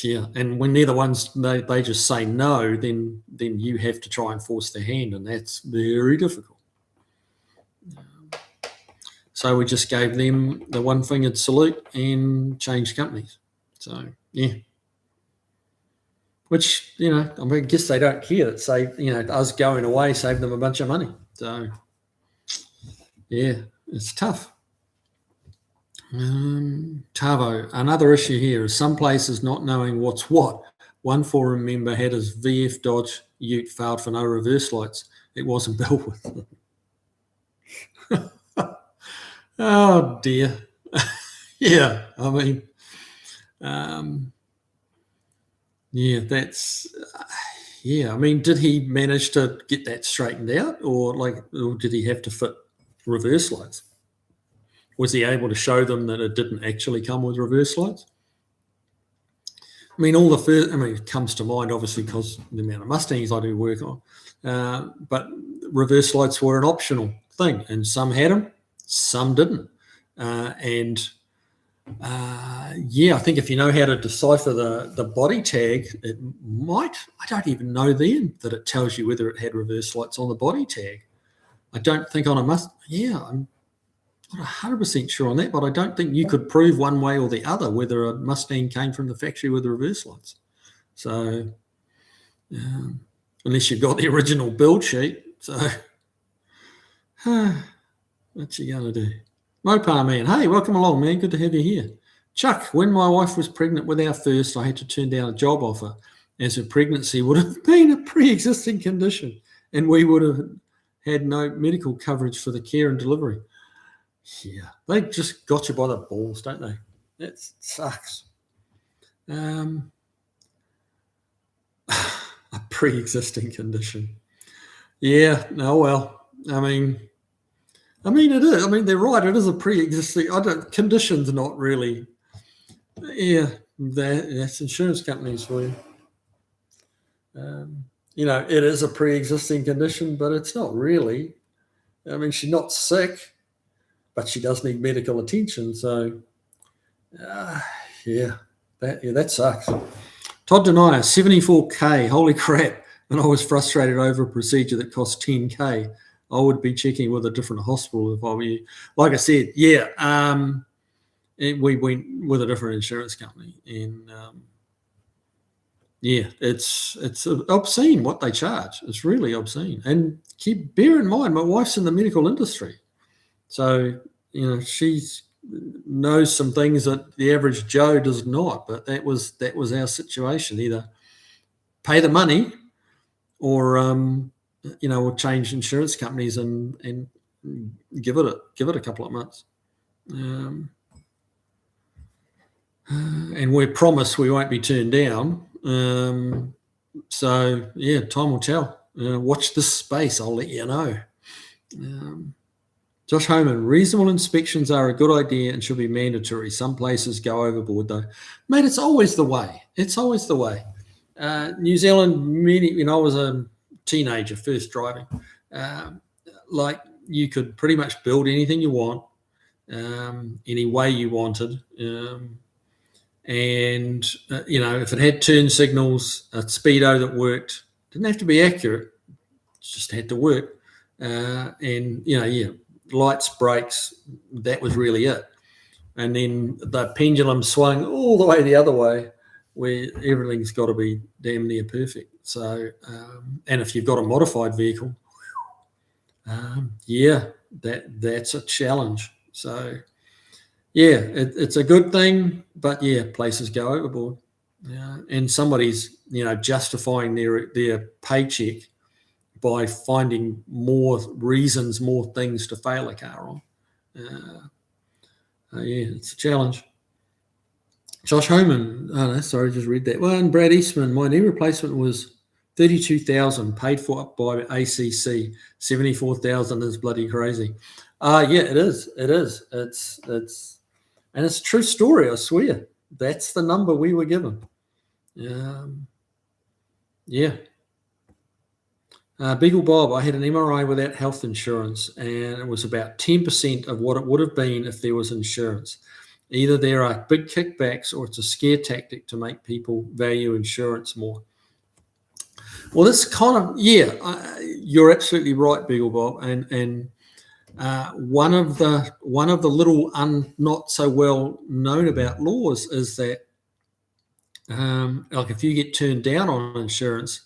yeah, and when they're the ones they just say no, then you have to try and force their hand, and that's very difficult. So we just gave them the one-fingered salute and changed companies. So yeah, which I guess they don't care that us going away saved them a bunch of money. So yeah, it's tough. Tavo, another issue here is some places not knowing what's what. One forum member had his VF Dodge Ute failed for no reverse lights. It wasn't built with them. Oh dear. Yeah, I mean, yeah, that's yeah. I mean, did he manage to get that straightened out, or did he have to fit reverse lights? Was he able to show them that it didn't actually come with reverse lights? I mean, it comes to mind obviously because the amount of Mustangs I do work on, but reverse lights were an optional thing, and some had them, some didn't, yeah, I think if you know how to decipher the body tag, it might. I don't even know then that it tells you whether it had reverse lights on the body tag. I don't think on a Mustang. Yeah, I'm not 100% sure on that, but I don't think you could prove one way or the other whether a Mustang came from the factory with reverse lights. So, unless you've got the original build sheet. So, what you going to do? Mopar man, hey, welcome along, man. Good to have you here. Chuck, when my wife was pregnant with our first, I had to turn down a job offer as her pregnancy would have been a pre-existing condition and we would have had no medical coverage for the care and delivery. Yeah, they just got you by the balls, don't they? That sucks. A pre-existing condition. Yeah, no, well, I mean, it is. I mean, they're right. It is a pre-existing. Conditions not really. Yeah, that's insurance companies for you. It is a pre-existing condition, but it's not really. I mean, she's not sick, but she does need medical attention. So, that sucks. Todd Denier, 74K. Holy crap! And I was frustrated over a procedure that cost 10K. I would be checking with a different hospital if I were you. Like I said, yeah, we went with a different insurance company, and yeah, it's obscene what they charge. It's really obscene. And bear in mind, my wife's in the medical industry, so she knows some things that the average Joe does not. But that was our situation: either pay the money, or we'll change insurance companies and give it a couple of months. And we're promised we won't be turned down. So yeah, time will tell. Watch this space. I'll let you know. Josh Homan, reasonable inspections are a good idea and should be mandatory. Some places go overboard though. Mate, it's always the way. It's always the way. New Zealand, I was a teenager first driving, you could pretty much build anything you want, any way you wanted, and if it had turn signals, a speedo that worked, didn't have to be accurate, just had to work, and lights, brakes, that was really it. And then the pendulum swung all the way the other way, where everything's got to be damn near perfect. So, and if you've got a modified vehicle, that's a challenge. So, yeah, it's a good thing, but yeah, places go overboard. And somebody's, justifying their paycheck by finding more reasons, more things to fail a car on. It's a challenge. Josh Homan, just read that one. Brad Eastman, my knee replacement was $32,000, paid for by ACC. $74,000 is bloody crazy. Yeah, it is. It is. And it's a true story, I swear. That's the number we were given. Yeah. Beagle Bob, I had an MRI without health insurance, and it was about 10% of what it would have been if there was insurance. Either there are big kickbacks or it's a scare tactic to make people value insurance more. Well, this kind of, you're absolutely right, Beagle Bob. And one of the little not so well known about laws is that, like if you get turned down on insurance,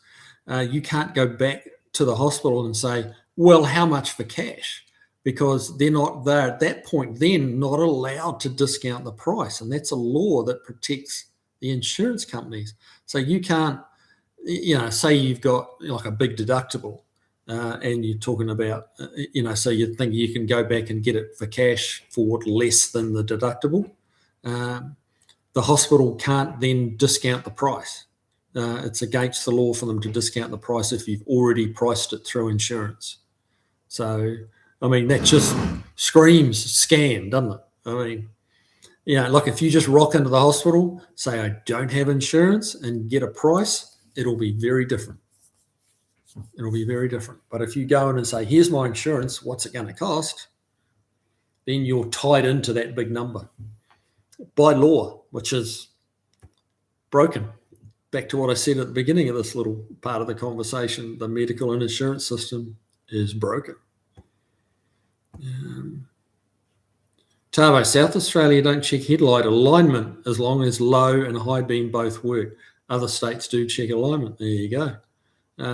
you can't go back to the hospital and say, well, how much for cash? Because they're at that point then not allowed to discount the price. And that's a law that protects the insurance companies. So you can't, say you've got like a big deductible and you're talking about, so you think you can go back and get it for cash for less than the deductible. The hospital can't then discount the price. It's against the law for them to discount the price if you've already priced it through insurance. So, I mean, that just screams scam, doesn't it? I mean, like if you just rock into the hospital, say, I don't have insurance and get a price, it'll be very different. It'll be very different. But if you go in and say, here's my insurance, what's it going to cost? Then you're tied into that big number by law, which is broken. Back to what I said at the beginning of this little part of the conversation, the medical and insurance system is broken. Tavo, South Australia don't check headlight alignment as long as low and high beam both work. Other states do check alignment. There you go.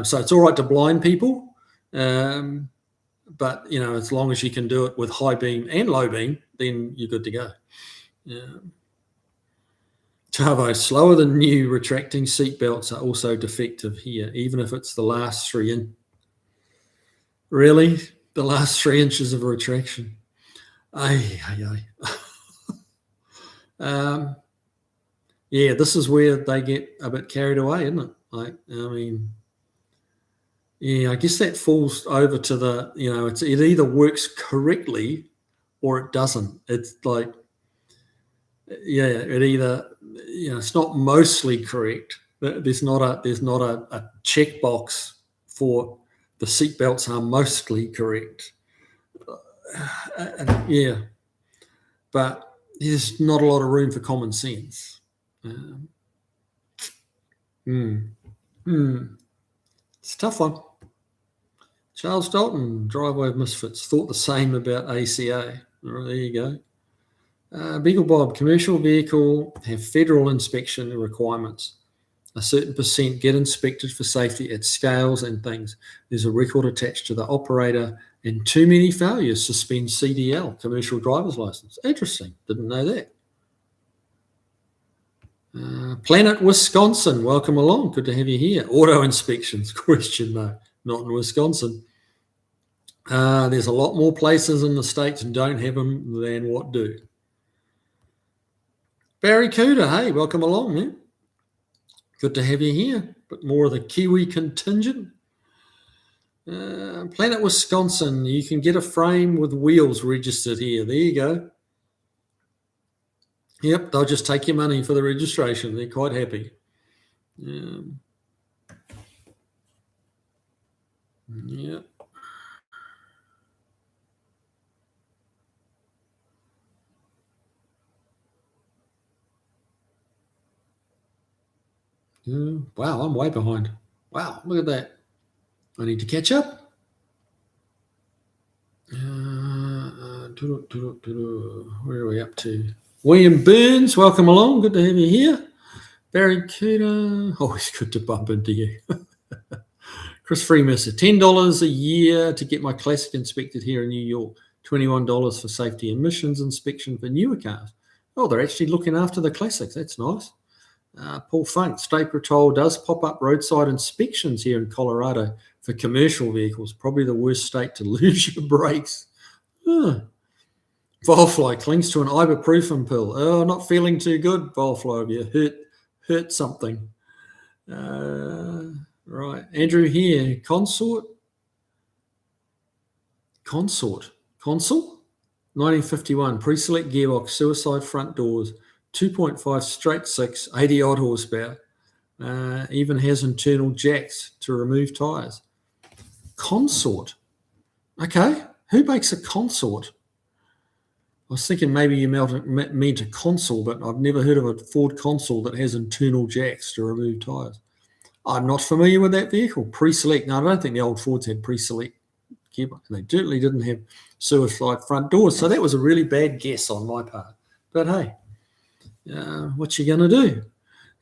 So it's all right to blind people, but as long as you can do it with high beam and low beam, then you're good to go. Tavo, slower than new retracting seatbelts are also defective here, even if it's the last 3 inches. Really? The last 3 inches of retraction? This is where they get a bit carried away, isn't it? I guess that falls over to the, it either works correctly or it doesn't. It's like, it either, it's not mostly correct. There's not a checkbox for the seatbelts are mostly correct. But there's not a lot of room for common sense. It's a tough one. Charles Dalton, Driveway of Misfits, thought the same about ACA. There you go. Beagle Bob, commercial vehicle have federal inspection requirements. A certain percent get inspected for safety at scales and things. There's a record attached to the operator, and too many failures suspend CDL, commercial driver's license. Interesting. Didn't know that. Planet Wisconsin, welcome along. Good to have you here. Auto inspections, question though, not in Wisconsin. There's a lot more places in the States that don't have them than what do. Barry Cooter, hey, welcome along, man. Good to have you here. But more of the Kiwi contingent. Planet Wisconsin, you can get a frame with wheels registered here. There you go. Yep, they'll just take your money for the registration. They're quite happy. Yep. Wow, I'm way behind. Wow, look at that. I need to catch up. Where are we up to? William Burns, welcome along. Good to have you here. Barry Cooter, always good to bump into you. Chris Freemasser, $10 a year to get my Classic inspected here in New York. $21 for safety emissions inspection for newer cars. Oh, they're actually looking after the Classics. That's nice. Paul Funk, State Patrol does pop up roadside inspections here in Colorado for commercial vehicles. Probably the worst state to lose your brakes. Volfly clings to an ibuprofen pill. Oh, not feeling too good, Volfly. Have you hurt something? Right. Andrew here. Consort? Consul? 1951, pre-select gearbox, suicide front doors, 2.5 straight six, 80 odd horsepower. Even has internal jacks to remove tyres. Consort. Okay, who makes a consort? I was thinking maybe you meant a console, but I've never heard of a Ford console that has internal jacks to remove tyres. I'm not familiar with that vehicle. Pre-select. No, I don't think the old Fords had pre-select gearbox. They certainly didn't have suicide front doors. So that was a really bad guess on my part. But hey, what you going to do?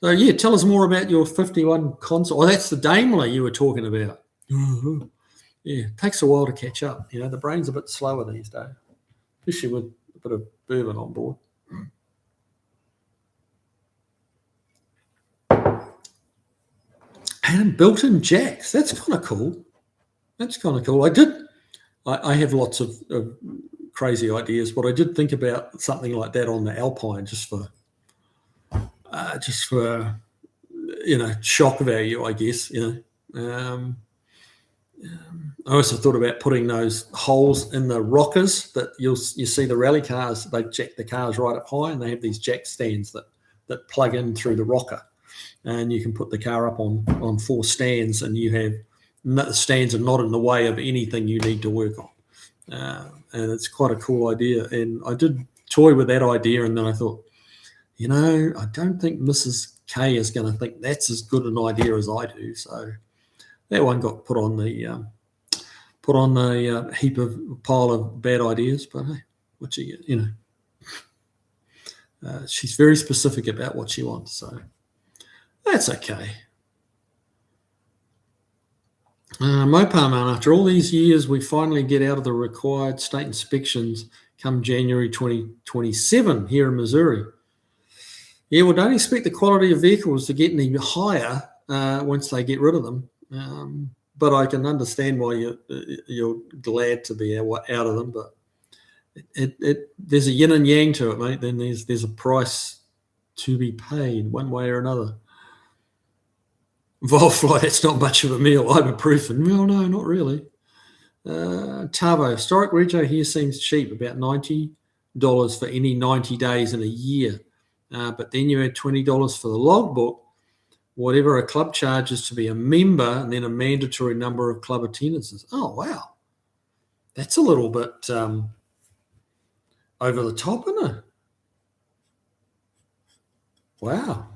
So yeah, tell us more about your 51 console. Oh, that's the Daimler you were talking about. Yeah, it takes a while to catch up. You know, the brain's a bit slower these days, especially with a bit of bourbon on board. And built-in jacks. That's kind of cool. I have lots of crazy ideas, but I did think about something like that on the Alpine just for shock value, I guess. I also thought about putting those holes in the rockers that you see the rally cars. They jack the cars right up high, and they have these jack stands that plug in through the rocker, and you can put the car up on 4 stands, and you have the stands are not in the way of anything you need to work on. And it's quite a cool idea. And I did toy with that idea, and then I thought, I don't think Mrs. K is going to think that's as good an idea as I do. So that one got put on the pile of bad ideas. But hey, what you get, she's very specific about what she wants, so that's okay. Mopar, after all these years, we finally get out of the required state inspections come January 2027 here in Missouri. Yeah, well, don't expect the quality of vehicles to get any higher once they get rid of them. But I can understand why you're glad to be out of them. But there's a yin and yang to it, mate. Then there's a price to be paid one way or another. Volfly, that's not much of a meal. Ibuprofen. Well, no, not really. Tavo, historic retail here seems cheap, about $90 for any 90 days in a year. But then you add $20 for the logbook, whatever a club charges to be a member, and then a mandatory number of club attendances. Oh, wow. That's a little bit over the top, isn't it? Wow.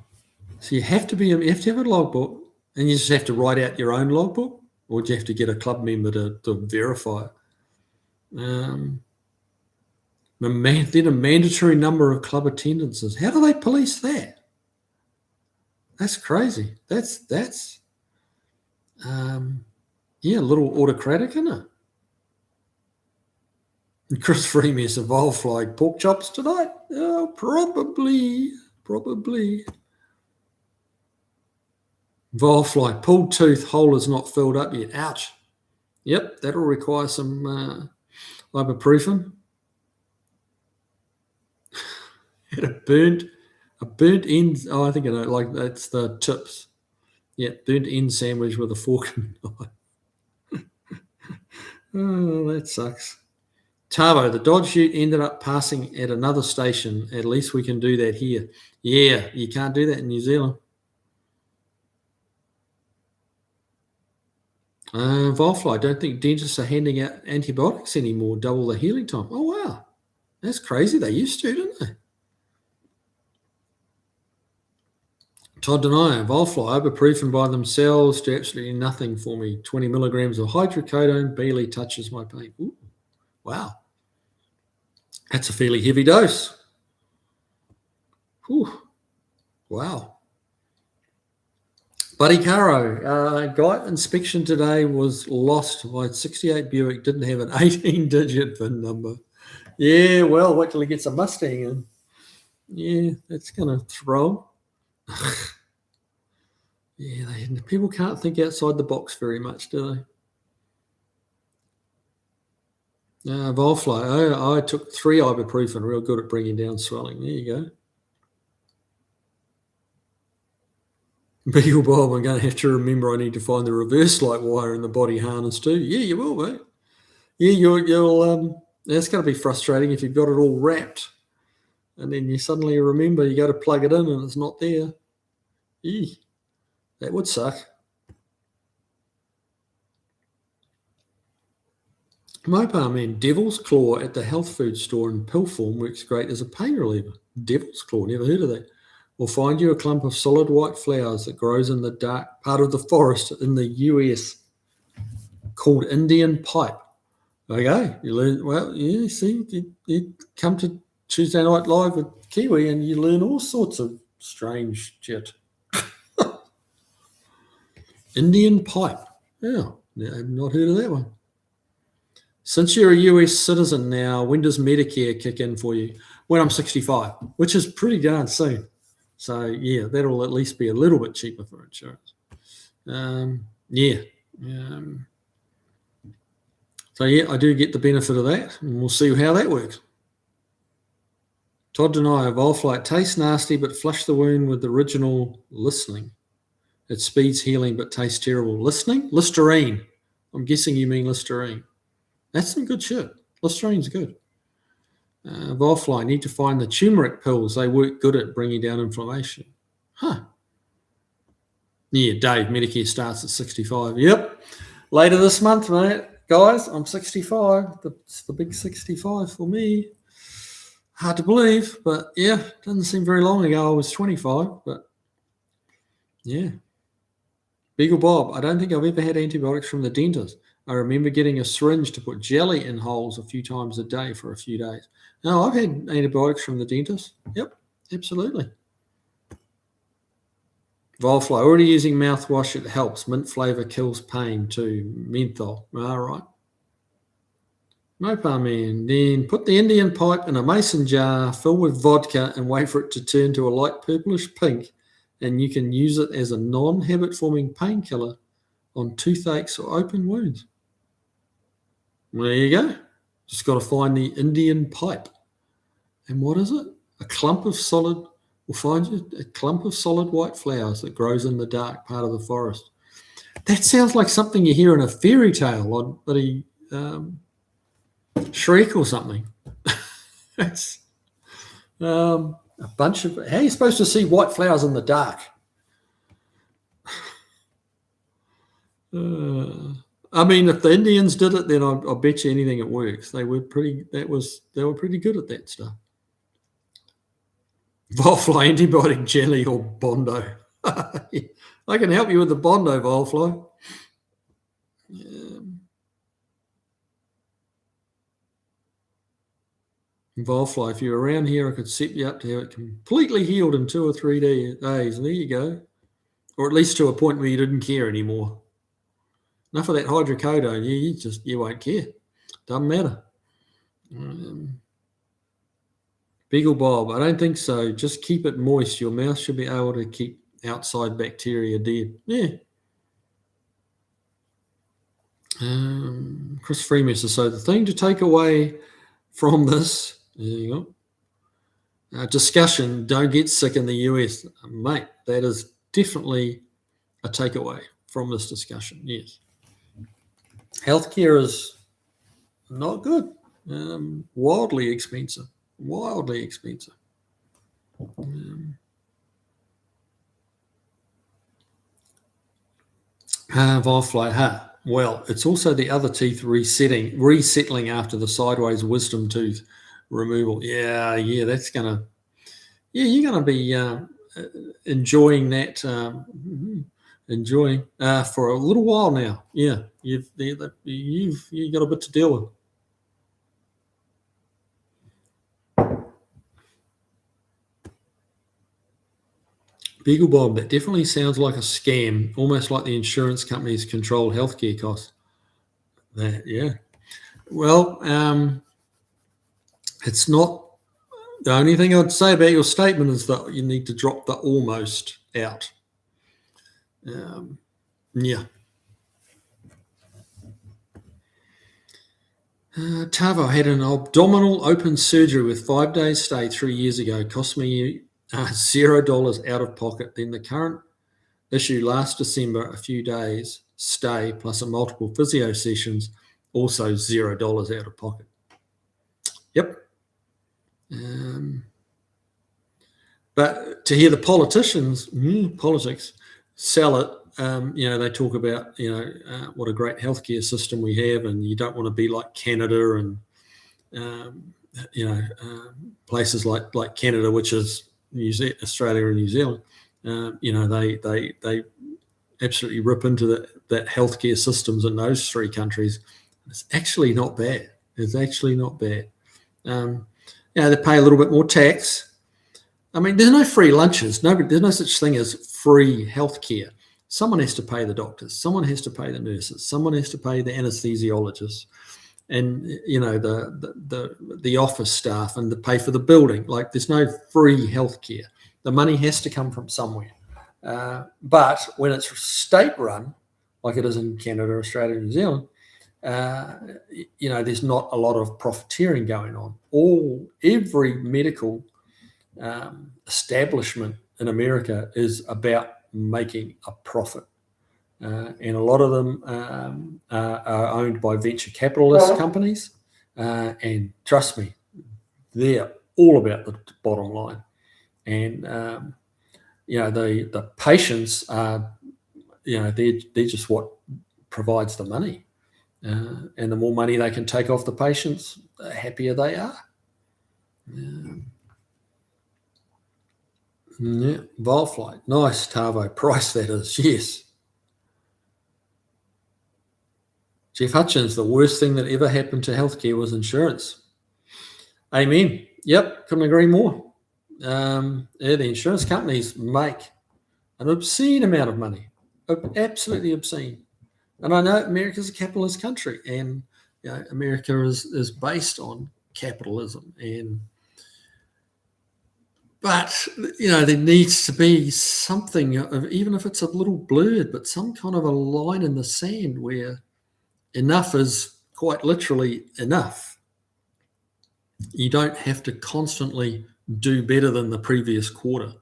So you have to have a logbook, and you just have to write out your own logbook, or do you have to get a club member to verify it? Then a mandatory number of club attendances. How do they police that? That's crazy. That's a little autocratic, isn't it? And Chris Freeman said, Volfly pork chops tonight? Oh, probably. Volfly, pulled tooth, hole is not filled up yet. Ouch. Yep, that'll require some ibuprofen. Had a burnt end. Oh, I think I know. Like that's the tips. Yeah, burnt end sandwich with a fork and knife. Oh, that sucks. Tavo, the Dodge Ute ended up passing at another station. At least we can do that here. Yeah, you can't do that in New Zealand. Volfly, I don't think dentists are handing out antibiotics anymore, double the healing time. Oh, wow. That's crazy. They used to, didn't they? Todd Denier, Volfly, ibuprofen by themselves do absolutely nothing for me. 20 milligrams of hydrocodone barely touches my pain. Ooh, wow. That's a fairly heavy dose. Whew. Wow. Buddy Caro, guy inspection today was lost. My 68 Buick didn't have an 18-digit VIN number. Yeah, well, wait till he gets a Mustang in. Yeah, that's going to throw. Yeah, people can't think outside the box very much, do they? Volfly, I took 3 ibuprofen, real good at bringing down swelling. There you go. Beagle Bob, I'm going to have to remember I need to find the reverse light wire in the body harness too. Yeah, you will, mate. Yeah, That's going to be frustrating if you've got it all wrapped and then you suddenly remember you go to plug it in and it's not there. Eee, that would suck. Mopar man, Devil's Claw at the health food store in pill form works great as a pain reliever. Devil's Claw, never heard of that. We'll find you a clump of solid white flowers that grows in the dark part of the forest in the US called Indian pipe. Okay, you learn, well, yeah, see, you come to Tuesday Night Live with Kiwi and you learn all sorts of strange shit. Indian pipe. Yeah, I've not heard of that one. Since you're a US citizen now, when does Medicare kick in for you? When I'm 65, which is pretty darn soon. So, yeah, that'll at least be a little bit cheaper for insurance. Yeah. So, yeah, I do get the benefit of that, and we'll see how that works. Todd Deny, Volflight tastes nasty, but flush the wound with the original listening. It speeds healing, but tastes terrible. Listening? Listerine. I'm guessing you mean Listerine. That's some good shit. Listerine's good. Volfly, need to find the turmeric pills. They work good at bringing down inflammation. Huh. Yeah, Dave, Medicare starts at 65. Yep. Later this month, mate. Guys, I'm 65. It's the big 65 for me. Hard to believe, but yeah, doesn't seem very long ago I was 25, but yeah. Beagle Bob, I don't think I've ever had antibiotics from the dentist. I remember getting a syringe to put jelly in holes a few times a day for a few days. No, I've had antibiotics from the dentist. Yep, absolutely. Volfly, already using mouthwash, it helps. Mint flavour kills pain too. Menthol. All right. Mopar man. Then put the Indian pipe in a mason jar, fill with vodka, and wait for it to turn to a light purplish pink, and you can use it as a non-habit forming painkiller on toothaches or open wounds. Well, there you go. Just got to find the Indian pipe. And what is it? We'll find you a clump of solid white flowers that grows in the dark part of the forest. That sounds like something you hear in a fairy tale on bloody Shrek or something. That's a bunch of... How are you supposed to see white flowers in the dark? I mean, if the Indians did it, then I'll bet you anything it works. They were pretty good at that stuff. Volfly antibiotic jelly or Bondo. I can help you with the Bondo, Volfly. Volfly, if you're around here, I could set you up to have it completely healed in 2 or 3 days. There you go. Or at least to a point where you didn't care anymore. Enough of that hydrocodone. You won't care. Doesn't matter. Beagle Bob, I don't think so. Just keep it moist. Your mouth should be able to keep outside bacteria dead. Yeah. Chris Freemaster. So the thing to take away from this, there you go, discussion, don't get sick in the US. Mate, that is definitely a takeaway from this discussion, yes. Healthcare is not good. Wildly expensive. Volfly, well, it's also the other teeth resettling after the sideways wisdom tooth removal. Yeah, that's gonna. Yeah, you're gonna be enjoying that. For a little while now. Yeah, you've got a bit to deal with. Beagle Bob, that definitely sounds like a scam, almost like the insurance companies control healthcare costs. Yeah. Well, it's not. The only thing I'd say about your statement is that you need to drop the almost out. Yeah. Tavo had an abdominal open surgery with 5 days stay 3 years ago. Cost me $0 out of pocket. Then the current issue last December, a few days stay plus a multiple physio sessions, also $0 out of pocket. Yep. But to hear the politicians, politics, sell it, they talk about, what a great healthcare system we have, and you don't want to be like Canada and, places like Canada, which is Australia and New Zealand. They absolutely rip into that healthcare systems in those three countries. It's actually not bad. It's actually not bad. They pay a little bit more tax. I mean, there's no free lunches. There's no such thing as free healthcare. Someone has to pay the doctors. Someone has to pay the nurses. Someone has to pay the anesthesiologists, and the office staff, and the pay for the building. Like, there's no free healthcare. The money has to come from somewhere. But when it's state run, like it is in Canada, Australia, and New Zealand, there's not a lot of profiteering going on. Every medical establishment in America is about making a profit, and a lot of them are owned by venture capitalist companies, and trust me, they're all about the bottom line. And the patients are, they're just what provides the money, and the more money they can take off the patients, the happier they are. Yeah, Volflight. Nice, Tavo. Price, that is. Yes. Jeff Hutchins, the worst thing that ever happened to healthcare was insurance. Amen. Yep, couldn't agree more. The insurance companies make an obscene amount of money. Absolutely obscene. And I know America's a capitalist country, and America is based on capitalism. But there needs to be something, even if it's a little blurred, but some kind of a line in the sand where enough is quite literally enough. You don't have to constantly do better than the previous quarter,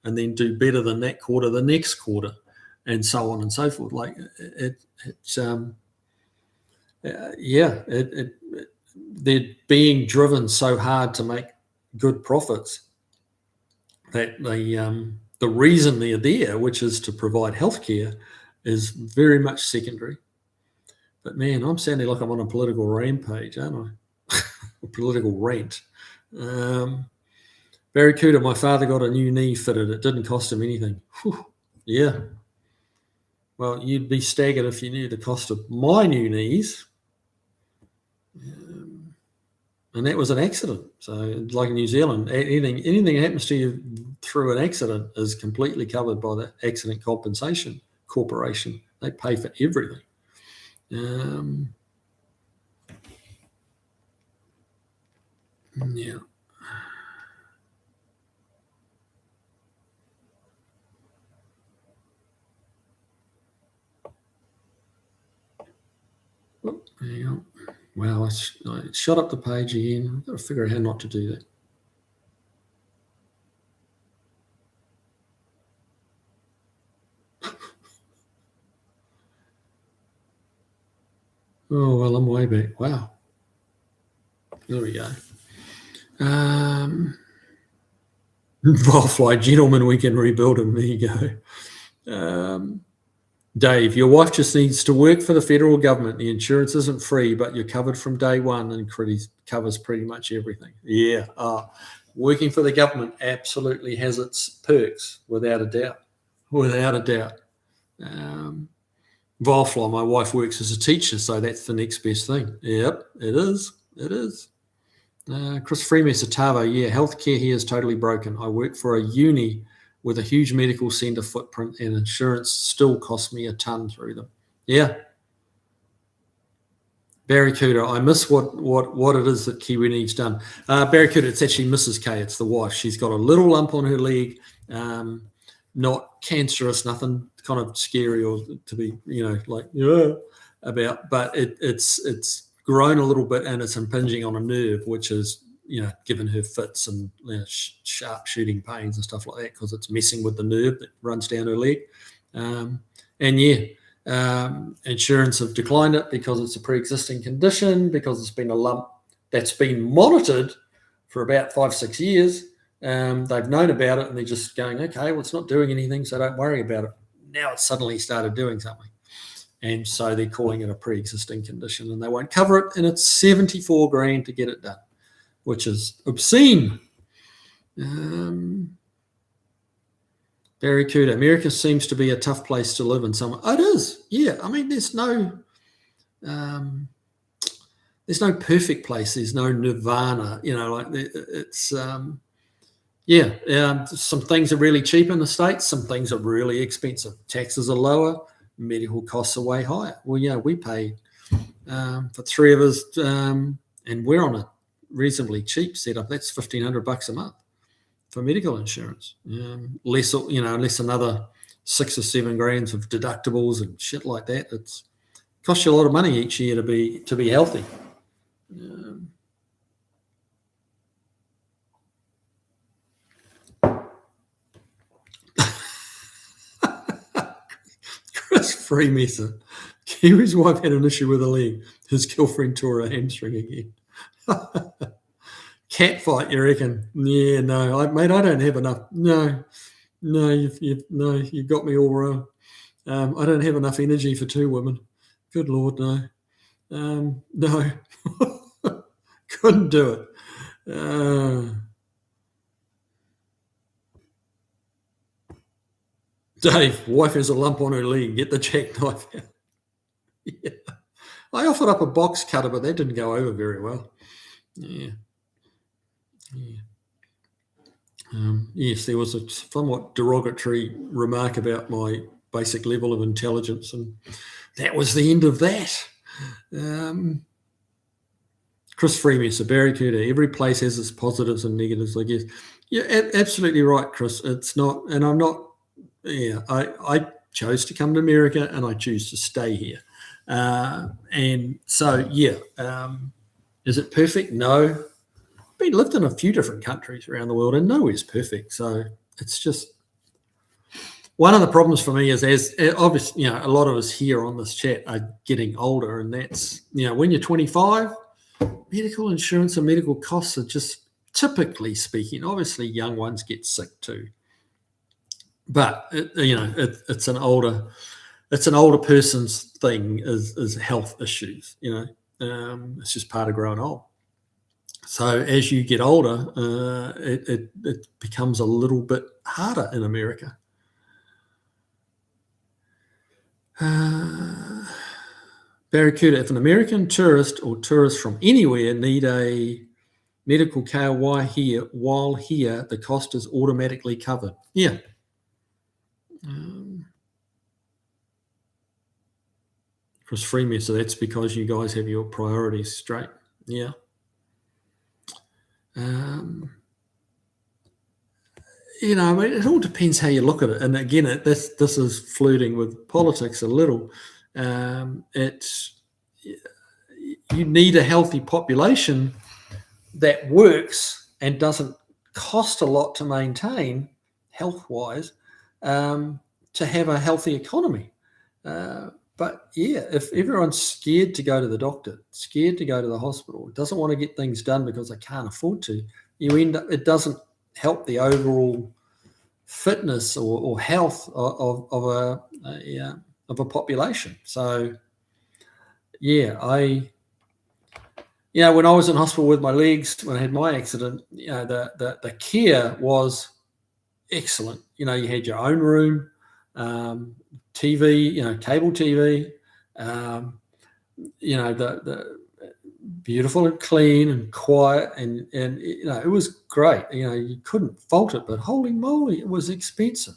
and then do better than that quarter the next quarter, and so on and so forth. Like they're being driven so hard to make good profits that the reason they're there, which is to provide healthcare, is very much secondary. But man, I'm sounding like I'm on a political rampage, aren't I? A political rant. Barracuda, my father got a new knee fitted. It didn't cost him anything. Whew. Yeah. Well, you'd be staggered if you knew the cost of my new knees. And that was an accident. So, like in New Zealand, anything that happens to you through an accident is completely covered by the Accident Compensation Corporation. They pay for everything. Yeah. Oh, hang on. Wow, I shot up the page again. I've got to figure out how not to do that. Oh, well, I'm way back. Wow. There we go. Volfly, gentlemen, we can rebuild him. There you go. Dave, your wife just needs to work for the federal government. The insurance isn't free, but you're covered from day one, and covers pretty much everything. Yeah. Working for the government absolutely has its perks, without a doubt. Without a doubt. Volfly, my wife works as a teacher, so that's the next best thing. Yep, it is. It is. Chris Freeman, Tavo, yeah, healthcare here is totally broken. I work for a uni with a huge medical centre footprint, and insurance still costs me a ton through them. Yeah. Barracuda, I miss what it is that Kiwi needs done. Barracuda, it's actually Mrs. K. It's the wife. She's got a little lump on her leg, not cancerous, nothing kind of scary or to be, about, but it's grown a little bit, and it's impinging on a nerve, which is, given her fits and sharp shooting pains and stuff like that, because it's messing with the nerve that runs down her leg. Insurance have declined it because it's a pre-existing condition, because it's been a lump that's been monitored for about 5-6 years. They've known about it and they're just going, okay, well, it's not doing anything, so don't worry about it. Now it's suddenly started doing something. And so they're calling it a pre-existing condition and they won't cover it. And it's $74,000 to get it done, which is obscene. Barracuda, America seems to be a tough place to live in some. Oh, it is, yeah. I mean, there's no perfect place. There's no nirvana, like it's some things are really cheap in the States. Some things are really expensive. Taxes are lower. Medical costs are way higher. Well, we pay for three of us, and we're on a reasonably cheap setup. That's $1,500 a month for medical insurance. Less another $6 or $7,000 of deductibles and shit like that. It's costs you a lot of money each year to be healthy. Chris Freemasson, Kiwi's wife had an issue with a leg. His girlfriend tore a hamstring again. Cat fight, you reckon? Yeah, no, mate, I don't have enough. No, you've got me all wrong. I don't have enough energy for two women. Good Lord, no. No, couldn't do it. Dave, wife has a lump on her leg. Get the jackknife out. Yeah. I offered up a box cutter, but that didn't go over very well. Yeah. Yes, there was a somewhat derogatory remark about my basic level of intelligence, and that was the end of that. Chris Freemasson, Barracuda, every place has its positives and negatives, I guess. Yeah, absolutely right, Chris. It's not, and I'm not, I chose to come to America and I choose to stay here. And so, is it perfect? No. I've lived in a few different countries around the world and nowhere's perfect. So it's just one of the problems for me is, as obviously, a lot of us here on this chat are getting older, and that's, when you're 25, medical insurance and medical costs are just, typically speaking, obviously young ones get sick too. But it's an older person's thing is health issues. It's just part of growing old. So as you get older, it becomes a little bit harder in America. Barracuda, if an American tourist or tourists from anywhere need a medical care while here, the cost is automatically covered. Yeah. Chris Freeman, so that's because you guys have your priorities straight. Yeah. It all depends how you look at it. And again, this is flirting with politics a little. You need a healthy population that works and doesn't cost a lot to maintain health-wise, to have a healthy economy. But if everyone's scared to go to the doctor, scared to go to the hospital, doesn't want to get things done because they can't afford to, you end up, it doesn't help the overall fitness or health of a population. So, when I was in hospital with my legs, when I had my accident, the care was excellent. You had your own room, TV, cable TV, the beautiful and clean and quiet, and it was great. You couldn't fault it, but holy moly, it was expensive.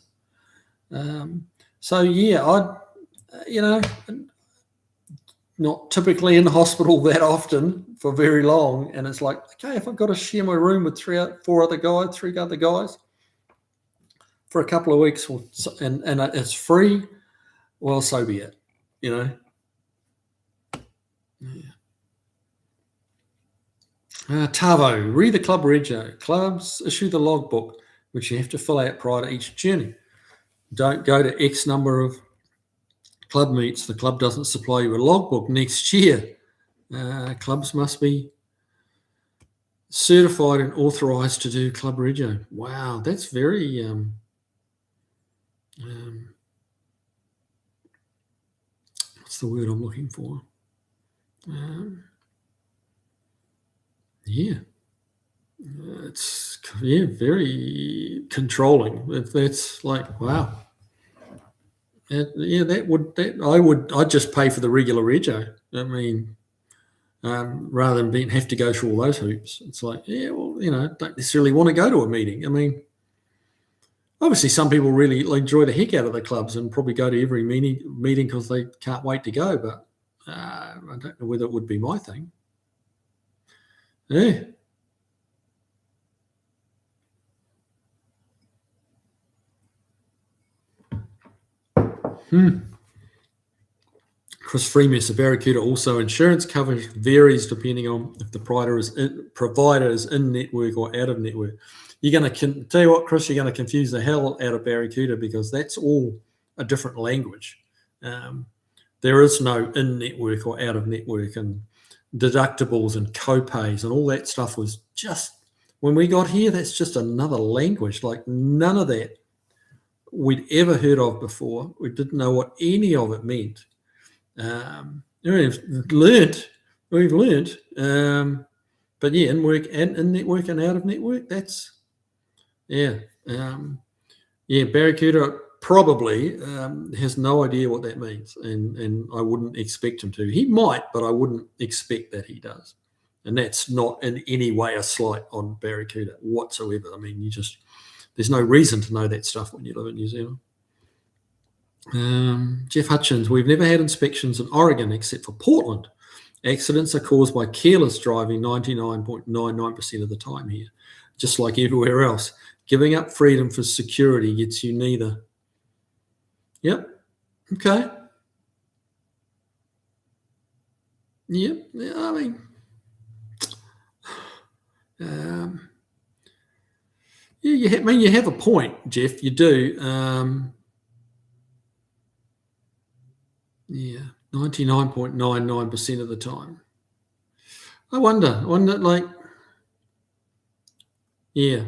Not typically in the hospital that often for very long, and it's like, okay, if I've got to share my room with three other guys for a couple of weeks, and it's free, well, so be it, Yeah. Tavo, read the club rego. Clubs issue the logbook, which you have to fill out prior to each journey. Don't go to X number of club meets. The club doesn't supply you a logbook next year. Clubs must be certified and authorised to do club rego. Wow, that's very what's the word I'm looking for? Yeah, it's very controlling. That's like wow. I'd just pay for the regular rego. I mean, rather than have to go through all those hoops. It's like, yeah, well, don't necessarily want to go to a meeting. I mean, obviously, some people really enjoy the heck out of the clubs and probably go to every meeting because they can't wait to go. But I don't know whether it would be my thing. Yeah. Chris Freeman, a Barracuda also insurance coverage varies depending on if the provider is in network or out of network. You're going to tell you what, Chris, you're going to confuse the hell out of Barracuda because that's all a different language. There is no in network or out of network, and deductibles and co-pays and all that stuff was just, when we got here, that's just another language. Like none of that we'd ever heard of before. We didn't know what any of it meant. We've learnt. But yeah, in network and out of network, that's Barracuda probably has no idea what that means, and I wouldn't expect him to. He might, but I wouldn't expect that he does. And that's not in any way a slight on Barracuda whatsoever. I mean, there's no reason to know that stuff when you live in New Zealand. Jeff Hutchins, we've never had inspections in Oregon except for Portland. Accidents are caused by careless driving 99.99% of the time here, just like everywhere else. Giving up freedom for security gets you neither. Yep. Okay. Yep. Yeah, I mean, you have a point, Jeff. You do. 99.99% of the time. I wonder, like, yeah.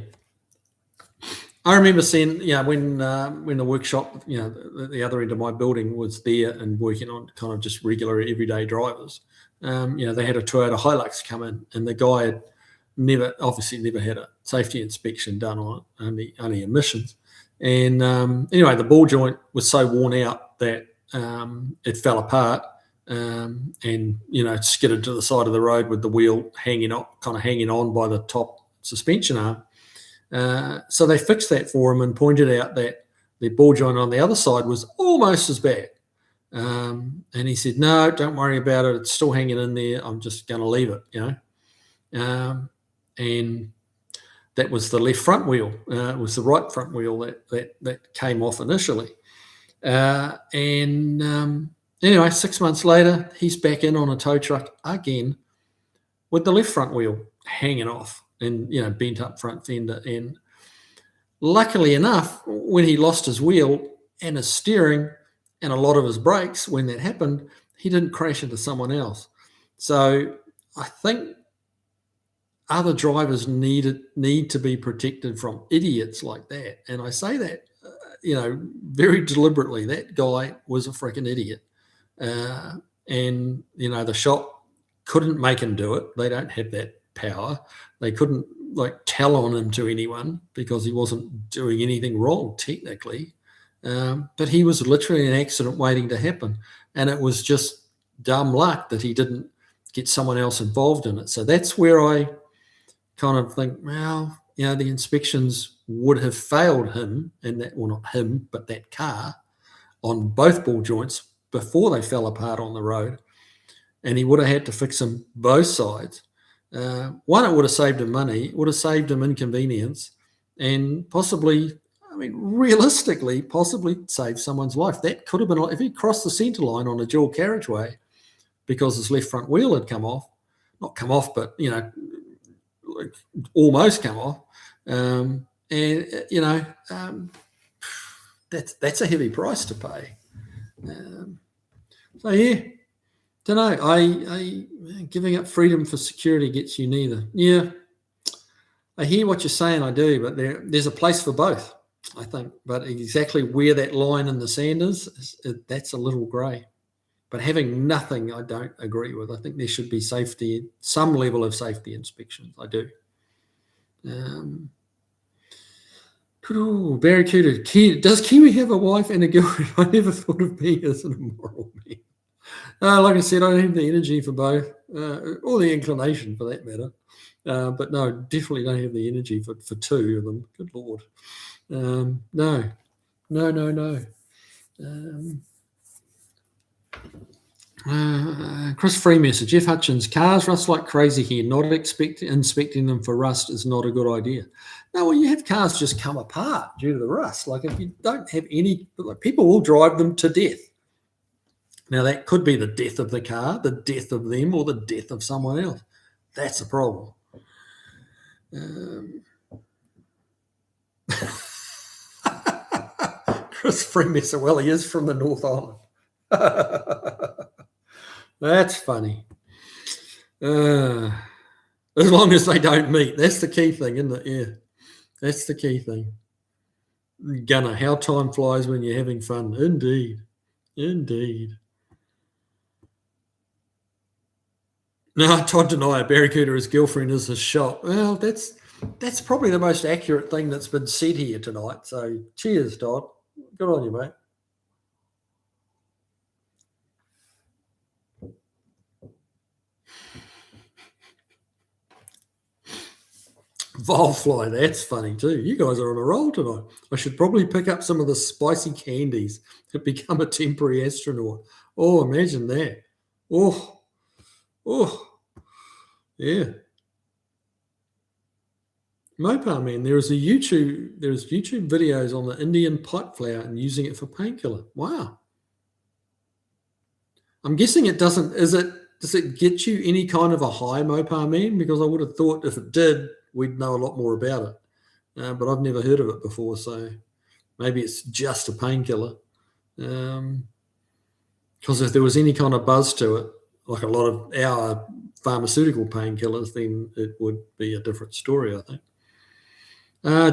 I remember seeing, when the workshop, the other end of my building was there and working on kind of just regular everyday drivers. They had a Toyota Hilux come in, and the guy had never had a safety inspection done on it, only emissions. And anyway, the ball joint was so worn out that it fell apart and skidded to the side of the road with the wheel hanging on by the top suspension arm. So they fixed that for him and pointed out that the ball joint on the other side was almost as bad. And he said, "No, don't worry about it. It's still hanging in there. I'm just going to leave it." And that was the left front wheel. It was the right front wheel that came off initially. Anyway, 6 months later, he's back in on a tow truck again with the left front wheel hanging off and, bent up front fender. And luckily enough, when he lost his wheel and his steering and a lot of his brakes, when that happened, he didn't crash into someone else. So I think other drivers need to be protected from idiots like that. And I say that, very deliberately. That guy was a freaking idiot. And the shop couldn't make him do it. They don't have that power. They couldn't tell on him to anyone because he wasn't doing anything wrong technically. But he was literally an accident waiting to happen. And it was just dumb luck that he didn't get someone else involved in it. So that's where I kind of think, well, the inspections would have failed him, and that, well, not him, but that car, on both ball joints before they fell apart on the road, and he would have had to fix them both sides. One, it would have saved him money, it would have saved him inconvenience, and possibly saved someone's life. That could have been, if he crossed the centre line on a dual carriageway because his left front wheel had not come off, but almost come off. That's a heavy price to pay. So yeah, don't know. I giving up freedom for security gets you neither. Yeah, I hear what you're saying, I do, but there's a place for both, I think. But exactly where that line in the sand is that's a little grey. But having nothing, I don't agree with. I think there should be some level of safety inspections. I do. Barracuda. Does Kiwi have a wife and a girlfriend? I never thought of me as an immoral man. Like I said, I don't have the energy for both, or the inclination for that matter. But no, definitely don't have the energy for two of them. Good Lord. No. Chris Freemasser, Jeff Hutchins, cars rust like crazy here. Not inspecting them for rust is not a good idea. No, well, you have cars just come apart due to the rust. Like if you don't have any, like people will drive them to death. Now that could be the death of the car, the death of them, or the death of someone else. That's a problem. Chris Freemasser, well, he is from the North Island. That's funny. As long as they don't meet. That's the key thing, isn't it? Yeah. That's the key thing. Gunner, how time flies when you're having fun. Indeed. No, Todd Denier, Barracuda, his girlfriend is his shop. Well, that's probably the most accurate thing that's been said here tonight. So cheers, Todd. Good on you, mate. Volfly, that's funny too. You guys are on a roll tonight. I should probably pick up some of the spicy candies and become a temporary astronaut. Oh, imagine that. Oh, yeah. Mopar Man, there's YouTube videos on the Indian pipe flower and using it for painkiller. Wow. I'm guessing it doesn't. Does it get you any kind of a high, Mopar Man? Because I would have thought if it did, we'd know a lot more about it. But I've never heard of it before, so maybe it's just a painkiller. Because if there was any kind of buzz to it, like a lot of our pharmaceutical painkillers, then it would be a different story, I think.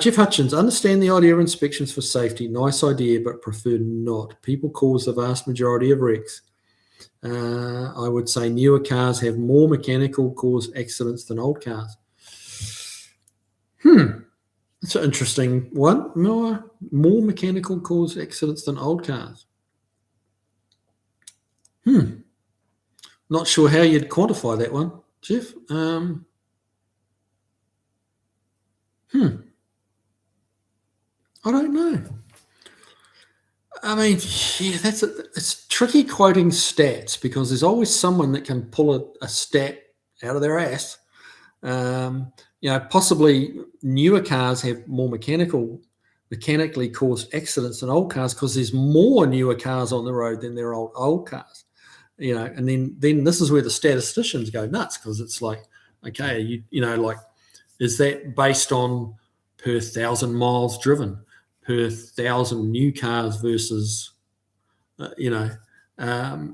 Jeff Hutchins, understand the idea of inspections for safety. Nice idea, but prefer not. People cause the vast majority of wrecks. I would say newer cars have more mechanical cause accidents than old cars. That's an interesting one. More mechanical cause accidents than old cars. Not sure how you'd quantify that one, Jeff. I don't know. I mean, yeah, it's tricky quoting stats because there's always someone that can pull a stat out of their ass. Possibly newer cars have more mechanically caused accidents than old cars because there's more newer cars on the road than there are old cars. And then this is where the statisticians go nuts because it's like, okay, is that based on per 1,000 miles driven, per 1,000 new cars versus, how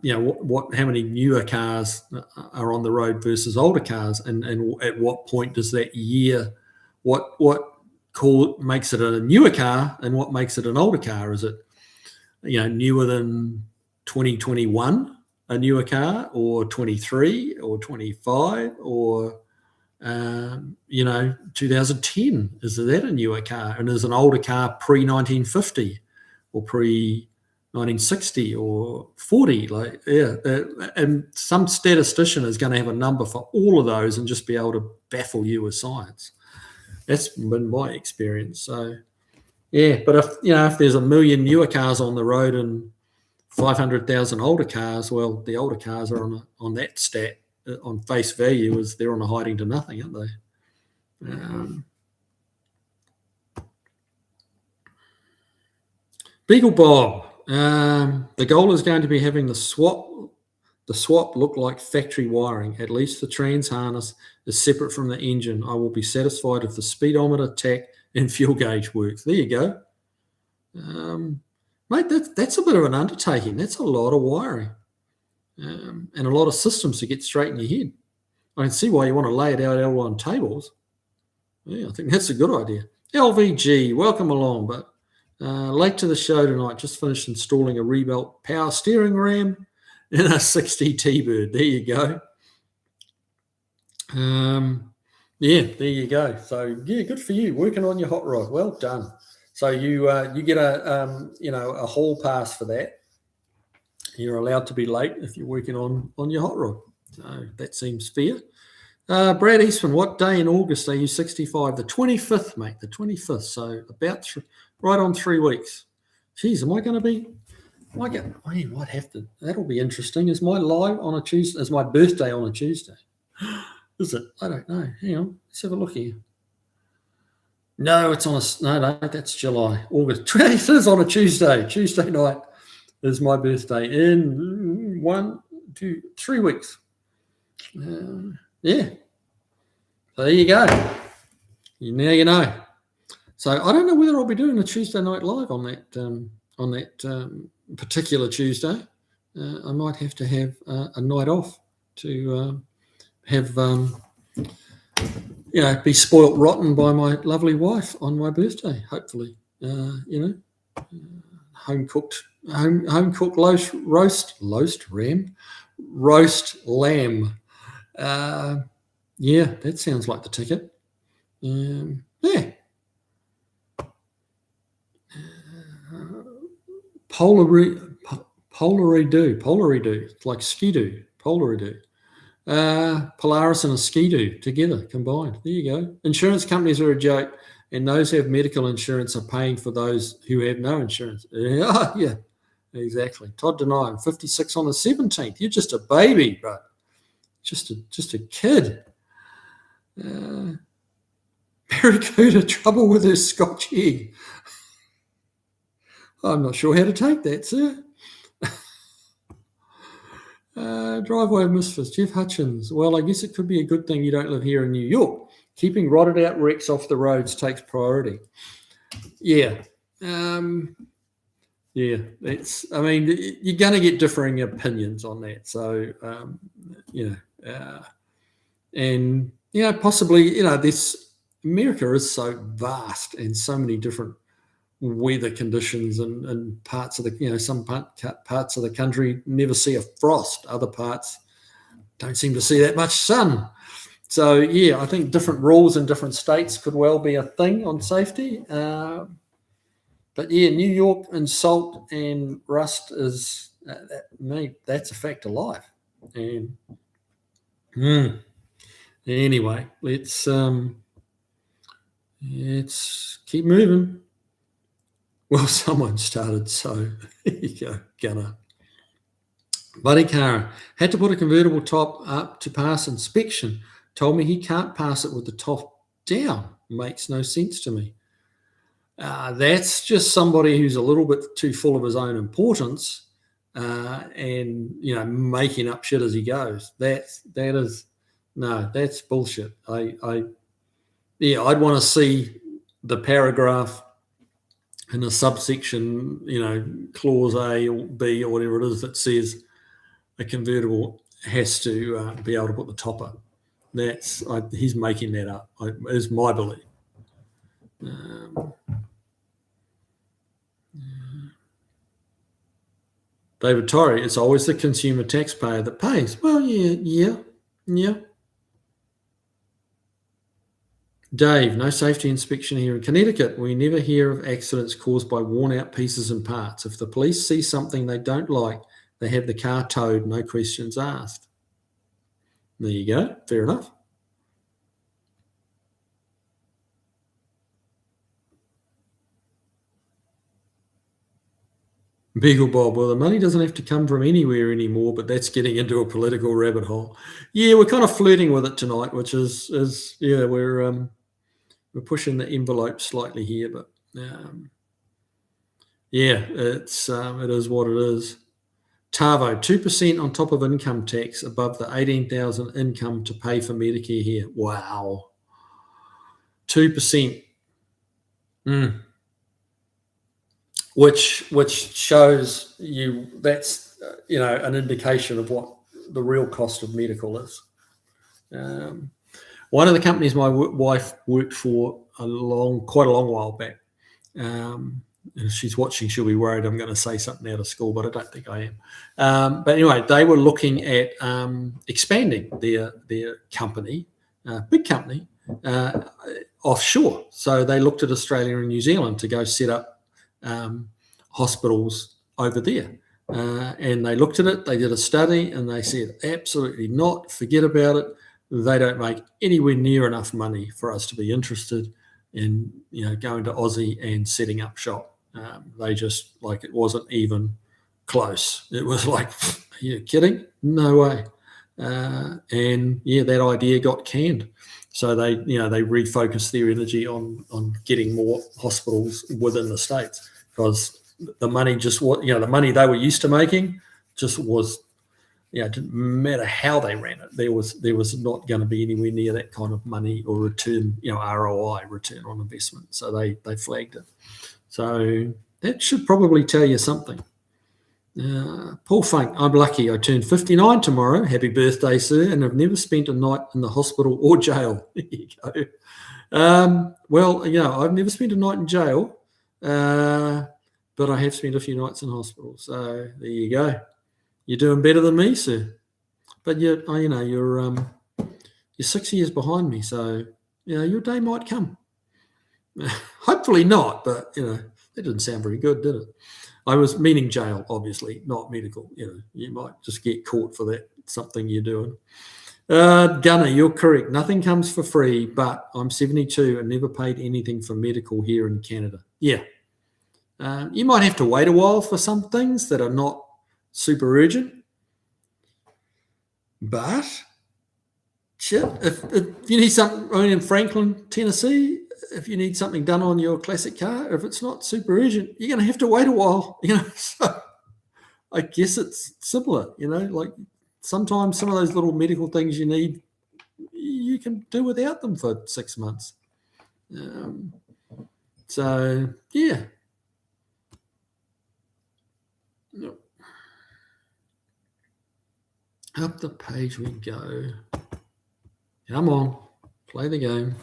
many newer cars are on the road versus older cars, and at what point does that year, what makes it a newer car and what makes it an older car? Is it, newer than 2021, a newer car, or 23 or 25 or 2010, is that a newer car? And is an older car pre-1950 or pre-1960 or 40? And some statistician is going to have a number for all of those and just be able to baffle you with science. That's been my experience. So, yeah, but if there's 1 million newer cars on the road and 500,000 older cars, well, the older cars are on that stat. On face value, is they're on a hiding to nothing, aren't they? Beagle Bob, the goal is going to be having the swap look like factory wiring. At least the trans harness is separate from the engine. I will be satisfied if the speedometer, tach, and fuel gauge works. There you go, mate. That's a bit of an undertaking. That's a lot of wiring. And a lot of systems to get straight in your head. I can see why you want to lay it out on tables. Yeah, I think that's a good idea. LVG, welcome along, but late to the show tonight. Just finished installing a rebuilt power steering ram in a 60 T-Bird. There you go. Yeah, there you go. So yeah, good for you working on your hot rod. Well done. So you get a hall pass for that. You're allowed to be late if you're working on your hot rod. So that seems fair. Brad Eastman, what day in August are you 65? The 25th, mate. The 25th. So about right on 3 weeks. Geez, am I going to be? I might have to. That'll be interesting. Is my live on a Tuesday? Is my birthday on a Tuesday? Is it? I don't know. Hang on. Let's have a look here. No, it's on a no. That's July. August. It is on a Tuesday. Tuesday night is my birthday in 1, 2, 3 weeks. Yeah. So there you go. Now you know. So I don't know whether I'll be doing a Tuesday night live on that particular Tuesday. I might have to have a night off to have be spoilt rotten by my lovely wife on my birthday. Hopefully, home cooked roast lamb. Yeah, that sounds like the ticket. Yeah. Polaridoo. It's like skidoo. Polaridoo. Polaris and a skidoo together, combined. There you go. Insurance companies are a joke, and those who have medical insurance are paying for those who have no insurance. Yeah, exactly. Todd Denine, 56 on the 17th. You're just a baby, bro. Just a kid. Barracuda, trouble with her Scotch egg. I'm not sure how to take that, sir. Driveway of Misfits, Jeff Hutchins. Well, I guess it could be a good thing you don't live here in New York. Keeping rotted out wrecks off the roads takes priority. Yeah. Yeah, you're going to get differing opinions on that. So, possibly, this America is so vast and so many different weather conditions and parts of the, some parts of the country never see a frost. Other parts don't seem to see that much sun. So, yeah, I think different rules in different states could well be a thing on safety. But, yeah, New York and salt and rust is, that's a fact of life. And anyway, let's keep moving. Well, someone started, so there you go, Gunner. Buddy Karen had to put a convertible top up to pass inspection. Told me he can't pass it with the top down. Makes no sense to me. That's just somebody who's a little bit too full of his own importance and, making up shit as he goes. That's bullshit. I'd want to see the paragraph in a subsection, clause A or B or whatever it is that says a convertible has to be able to put the top up. He's making that up. Is my belief. David Torrey, it's always the consumer taxpayer that pays. Well, yeah. Dave, no safety inspection here in Connecticut. We never hear of accidents caused by worn-out pieces and parts. If the police see something they don't like, they have the car towed, no questions asked. There you go. Fair enough. Beagle Bob, well, the money doesn't have to come from anywhere anymore, but that's getting into a political rabbit hole. Yeah, we're kind of flirting with it tonight, which is we're pushing the envelope slightly here, but it is what it is. Tavo, 2% on top of income tax above the 18,000 income to pay for Medicare here. Wow, 2%. Which shows you that's an indication of what the real cost of medical is. One of the companies my wife worked for quite a long while back. If she's watching, she'll be worried I'm going to say something out of school, but I don't think I am. But anyway, they were looking at expanding their company, big company, offshore. So they looked at Australia and New Zealand to go set up hospitals over there. And they looked at it, they did a study, and they said, absolutely not, forget about it. They don't make anywhere near enough money for us to be interested in, going to Aussie and setting up shop. They just, it wasn't even close. It was like, are you kidding? No way. And that idea got canned. So they refocused their energy on getting more hospitals within the States, because the money the money they were used to making just was, it didn't matter how they ran it. There was not going to be anywhere near that kind of money or return, ROI, return on investment. So they flagged it. So that should probably tell you something. Paul Funk, I'm lucky. I turned 59 tomorrow. Happy birthday, sir. And I've never spent a night in the hospital or jail. There you go. Well, I've never spent a night in jail, but I have spent a few nights in hospital. So there you go. You're doing better than me, sir. But you're 6 years behind me. So, your day might come. Hopefully not, but, that didn't sound very good, did it? I was meaning jail, obviously, not medical. You might just get caught for that, something you're doing. Gunner, you're correct. Nothing comes for free, but I'm 72 and never paid anything for medical here in Canada. Yeah. You might have to wait a while for some things that are not super urgent. But, shit, if you need something in Franklin, Tennessee, if you need something done on your classic car, if it's not super urgent, you're going to have to wait a while, So I guess it's similar, like sometimes some of those little medical things you need, you can do without them for 6 months. So, yeah. Yep. Up the page we go. Come on, play the game.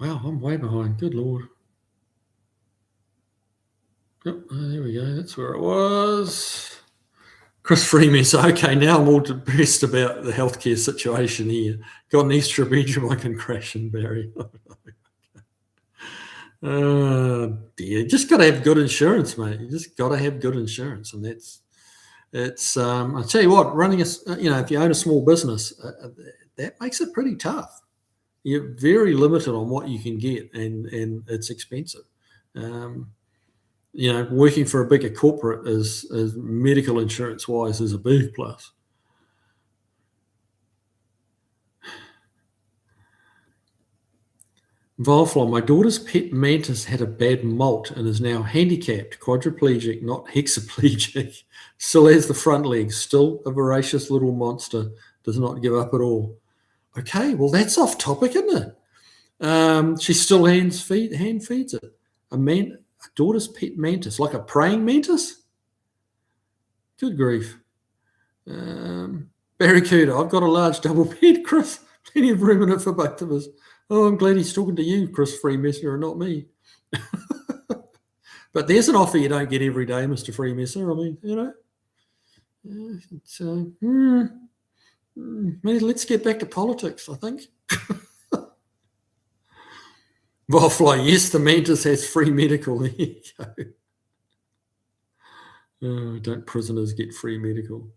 Wow, I'm way behind. Good Lord. Yep, there we go. That's where it was. Chris Freeman. So, okay, now I'm all depressed about the healthcare situation here. Got an extra bedroom I can crash and bury. Dear. Just got to have good insurance, mate. You just got to have good insurance. And I'll tell you what, running if you own a small business, that makes it pretty tough. You're very limited on what you can get, and it's expensive. Working for a bigger corporate is medical insurance wise is a big plus. Volflon, my daughter's pet mantis had a bad molt and is now handicapped, quadriplegic, not hexaplegic. Still has the front legs, still a voracious little monster, does not give up at all. Okay, well, that's off topic, isn't it? She still hand feeds it. A daughter's pet mantis, like a praying mantis? Good grief. Barracuda, I've got a large double bed, Chris. Plenty of room in it for both of us. Oh, I'm glad he's talking to you, Chris Freemesser, and not me. But there's an offer you don't get every day, Mr. Freemesser. I mean, let's get back to politics, I think. Wildfly, yes, the mantis has free medical. There you go. Oh, don't prisoners get free medical?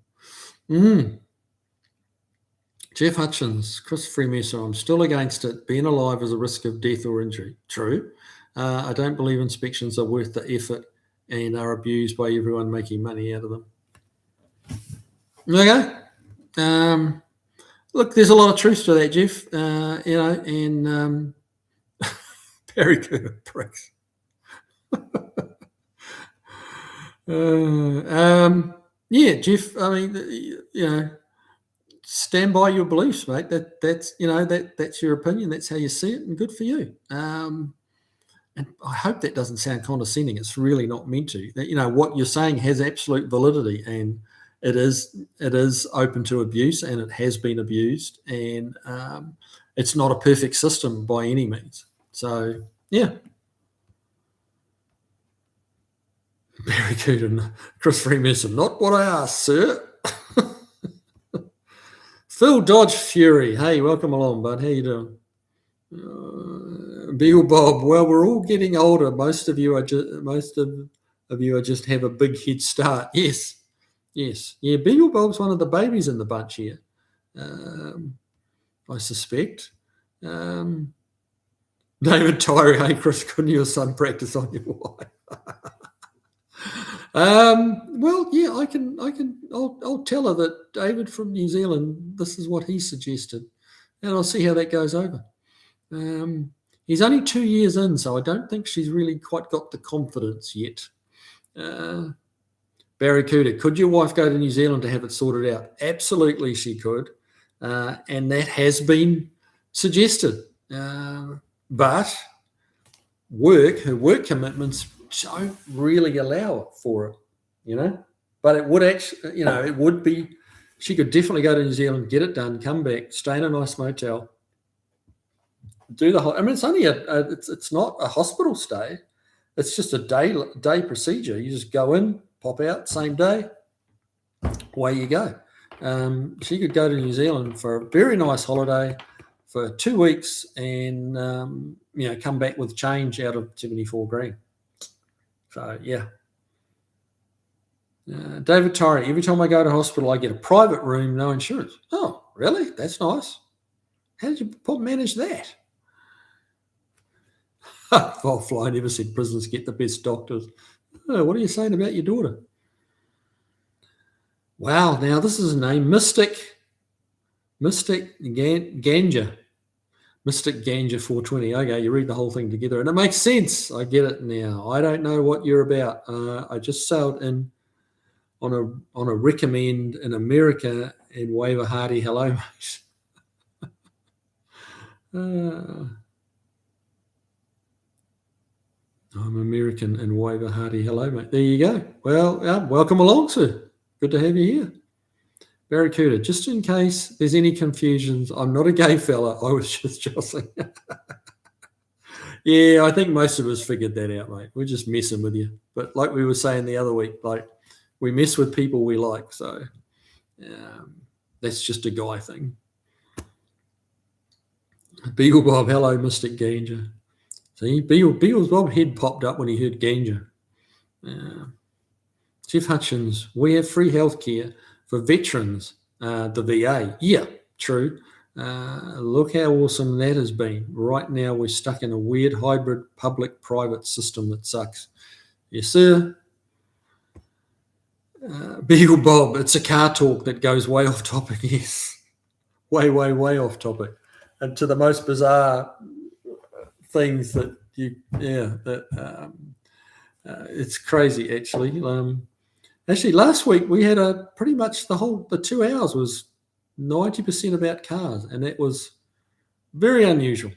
Jeff Hutchins, Chris Freemesser, I'm still against it. Being alive is a risk of death or injury. True. I don't believe inspections are worth the effort and are abused by everyone making money out of them. Okay. Look, there's a lot of truth to that, Jeff. And very good pricks. Yeah, Jeff. I mean, stand by your beliefs, mate. That's your opinion. That's how you see it, and good for you. And I hope that doesn't sound condescending. It's really not meant to. That, what you're saying has absolute validity, and it is open to abuse, and it has been abused, and it's not a perfect system by any means. So yeah. Very good. And Chris Freemason, not what I asked, sir. Phil Dodge Fury. Hey, welcome along, bud. How you doing? Beagle Bob. Well, we're all getting older. Most of you are just have a big head start. Yes. Yeah, Beagle Bob's one of the babies in the bunch here. I suspect. David Tyree. Hey, Chris, couldn't your son practice on your wife? Well, yeah, I'll tell her that David from New Zealand, this is what he suggested, and I'll see how that goes over. He's only 2 years in, so I don't think she's really quite got the confidence yet. Barracuda, could your wife go to New Zealand to have it sorted out? Absolutely, she could, and that has been suggested. But her work commitments don't really allow it for it, But it would actually, it would be. She could definitely go to New Zealand, get it done, come back, stay in a nice motel, do the whole. I mean, it's only it's not a hospital stay. It's just a day procedure. You just go in, pop out, same day, away you go. She could go to New Zealand for a very nice holiday for 2 weeks and come back with change out of 74 grand. So yeah. David Torrey, every time I go to hospital, I get a private room, no insurance. Oh, really? That's nice. How did you manage that? Fly never said prisoners get the best doctors. Oh, what are you saying about your daughter? Wow, now this is a name, Mystic Ganja. Mystic Ganja 420. Okay, you read the whole thing together, and it makes sense. I get it now. I don't know what you're about. I just sailed in on a recommend in America and wave a hearty hello, mate. I'm American and wave a hearty hello, mate. There you go. Well, welcome along, sir. Good to have you here. Barracuda, just in case there's any confusions, I'm not a gay fella. I was just jostling. Yeah, I think most of us figured that out, mate. We're just messing with you. But like we were saying the other week, like we mess with people we like. So that's just a guy thing. Beagle Bob, hello, Mystic Ganja. See, Beagle's Bob head popped up when he heard Ganja. Jeff Hutchins, we have free healthcare for veterans, the VA. Yeah, true. Look how awesome that has been. Right now, we're stuck in a weird hybrid public-private system that sucks. Yes, sir. Beagle Bob, it's a car talk that goes way off topic. Yes, way off topic, and to the most bizarre things that it's crazy actually. Actually, last week we had pretty much the 2 hours was 90% about cars, and that was very unusual.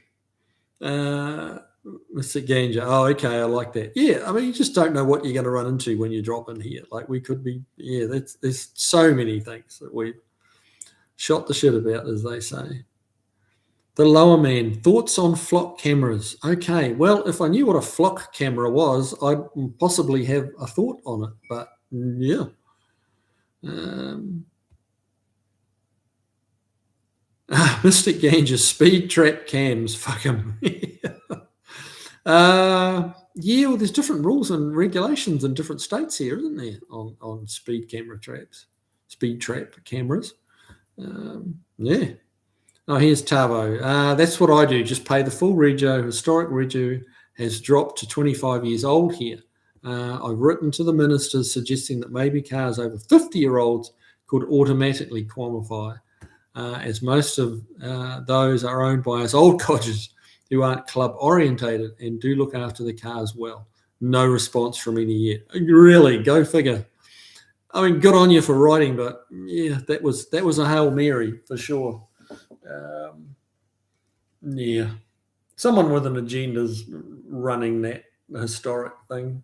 Mr. Ganja, oh, okay, I like that. Yeah, I mean, you just don't know what you're going to run into when you drop in here. Like we could be, there's so many things that we shot the shit about, as they say. The lower man, thoughts on flock cameras. Okay, well, if I knew what a flock camera was, I'd possibly have a thought on it, but yeah. Mystic Ganja, speed trap cams, fuck them. Well, there's different rules and regulations in different states here, isn't there, on speed trap cameras. Yeah. Oh, here's Tavo. That's what I do. Just pay the full rego. Historic rego has dropped to 25 years old here. I've written to the ministers suggesting that maybe cars over 50-year-olds could automatically qualify. as most of those are owned by us old codgers who aren't club orientated and do look after the cars well. No response from any yet. Really, go figure. I mean, good on you for writing, but yeah, that was a Hail Mary for sure. Yeah, someone with an agenda's running that historic thing.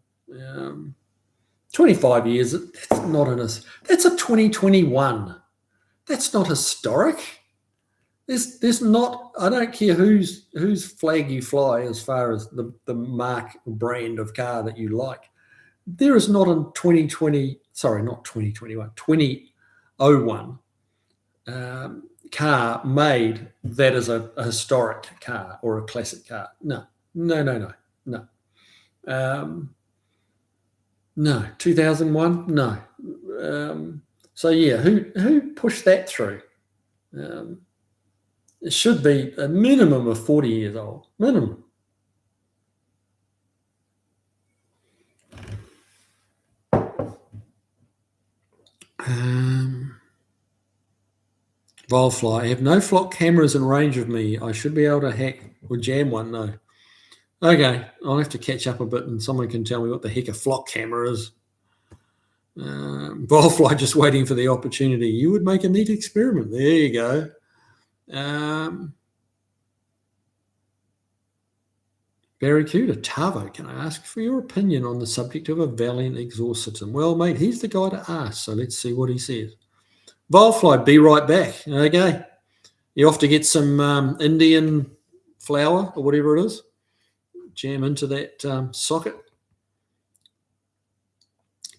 25 years, that's not in us. That's a 2021. That's not historic. There's not. I don't care whose flag you fly as far as the mark brand of car that you like. There is not a 2020. Sorry, not 2021. 2001 car made that is a historic car or a classic car. No. No. 2001. No. So yeah, who pushed that through? It should be a minimum of 40 years old. Minimum. Volfly. I have no flock cameras in range of me. I should be able to hack or jam one, though. Okay, I'll have to catch up a bit and someone can tell me what the heck a flock camera is. Volfly just waiting for the opportunity. You would make a neat experiment. There you go. Barracuda, Tavo, can I ask for your opinion on the subject of a Valiant exhaust system? Well, mate, he's the guy to ask, so let's see what he says. Volfly, be right back. Okay. You off to get some Indian flour or whatever it is. Jam into that socket.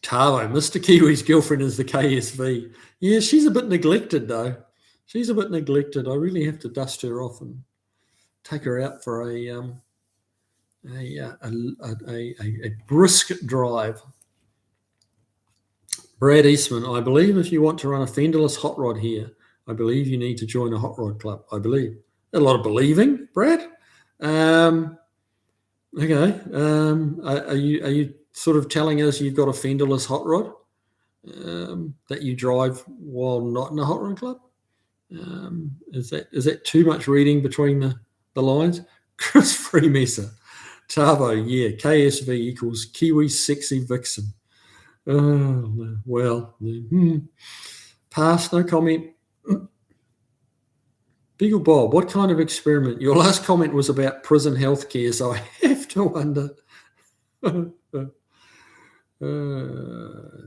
Tavo, Mr. Kiwi's girlfriend is the KSV. Yeah, she's a bit neglected, though. She's a bit neglected. I really have to dust her off and take her out for a brisk drive. Brad Eastman, I believe if you want to run a fenderless hot rod here, I believe you need to join a hot rod club. I believe. A lot of believing, Brad. Okay. Are you sort of telling us you've got a fenderless hot rod that you drive while not in a hot rod club? Is that too much reading between the lines? Chris Freemesser. Tavo, yeah, KSV equals Kiwi Sexy Vixen. Oh, well, pass, no comment. Beagle Bob, what kind of experiment? Your last comment was about prison healthcare, so I have to wonder.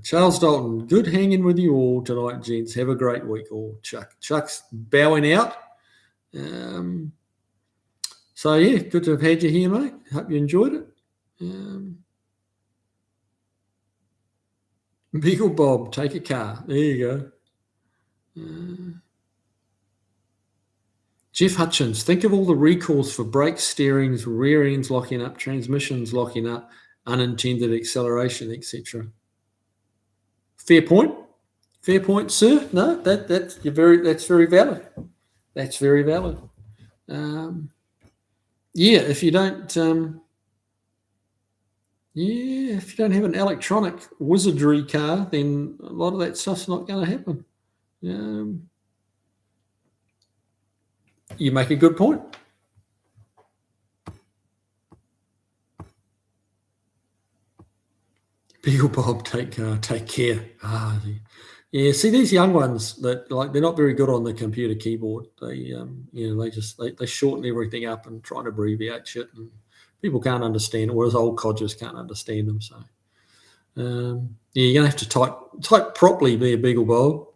Charles Dalton, good hanging with you all tonight, gents. Have a great week, all. Chuck's bowing out. So, yeah, good to have had you here, mate. Hope you enjoyed it. Beagle Bob, take a car. There you go. Jeff Hutchins, think of all the recalls for brakes, steerings, rear ends locking up, transmissions locking up, unintended acceleration, etc. Fair point, sir. No, that's very valid. That's very valid. Yeah, if you don't have an electronic wizardry car, then a lot of that stuff's not going to happen. You make a good point. Beagle Bob, take care. Yeah, see these young ones that they're not very good on the computer keyboard. They they shorten everything up and try to abbreviate shit, and people can't understand it. Whereas old codgers can't understand them. So you're gonna have to type properly there, Beagle Bob.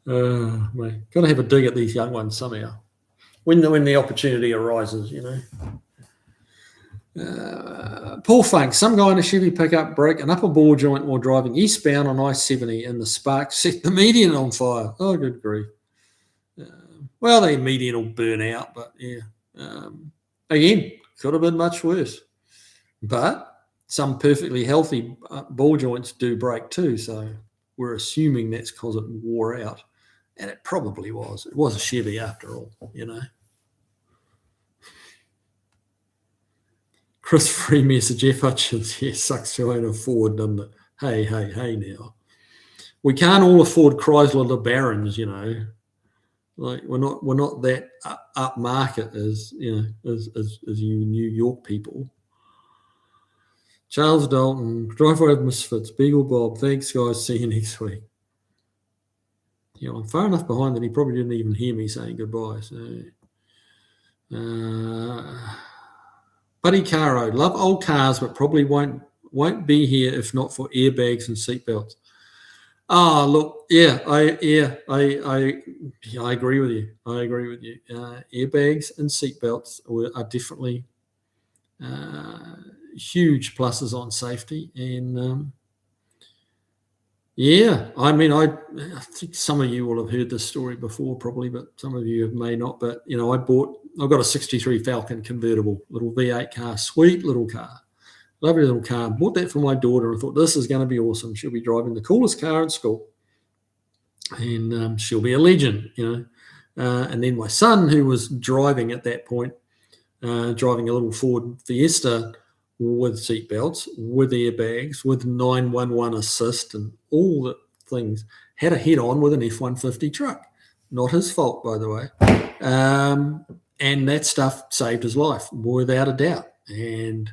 Mate, got to have a dig at these young ones somehow when the opportunity arises, Paul Funk, some guy in a Chevy pickup broke an upper ball joint while driving eastbound on I-70 and the spark set the median on fire. Oh, good grief. Well, the median will burn out, but yeah. Again, could have been much worse. But some perfectly healthy ball joints do break too, so we're assuming that's because it wore out. And it probably was. It was a Chevy after all, Chris Freemesser, Jeff Hutchins, yeah, sucks to own a Ford, doesn't it? Hey now. we can't all afford Chrysler LeBarons, you know. Like we're not that up market as you New York people. Charles Dalton, Driveway of Misfits, Beagle Bob. Thanks, guys. See you next week. Yeah, I'm far enough behind that he probably didn't even hear me saying goodbye. So, Buddy Caro, love old cars, but probably won't be here if not for airbags and seatbelts. Ah, look, I agree with you. Airbags and seatbelts are definitely huge pluses on safety, and I mean, I think some of you will have heard this story before, probably, but some of you may not. But I've got a '63 Falcon convertible, little V8 car, sweet little car. Lovely little car. Bought that for my daughter and thought, this is going to be awesome. She'll be driving the coolest car at school. And she'll be a legend, And then my son, who was driving at that point, driving a little Ford Fiesta with seatbelts, with airbags, with 911 assist and all the things, had a head-on with an F-150 truck. Not his fault, by the way. And that stuff saved his life, without a doubt. And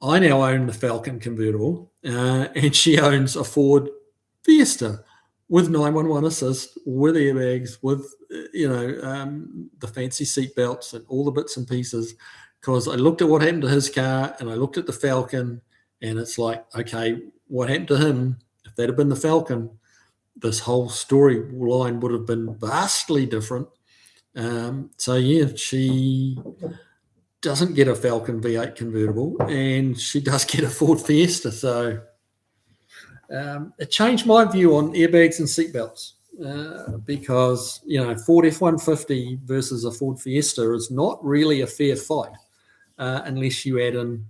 I now own the Falcon convertible, and she owns a Ford Fiesta with 911 assist, with airbags, with the fancy seat belts and all the bits and pieces. Because I looked at what happened to his car, and I looked at the Falcon, and it's like, okay, what happened to him? If that had been the Falcon, this whole storyline would have been vastly different. She doesn't get a Falcon V8 convertible, and she does get a Ford Fiesta. So it changed my view on airbags and seatbelts because, Ford F-150 versus a Ford Fiesta is not really a fair fight unless you add in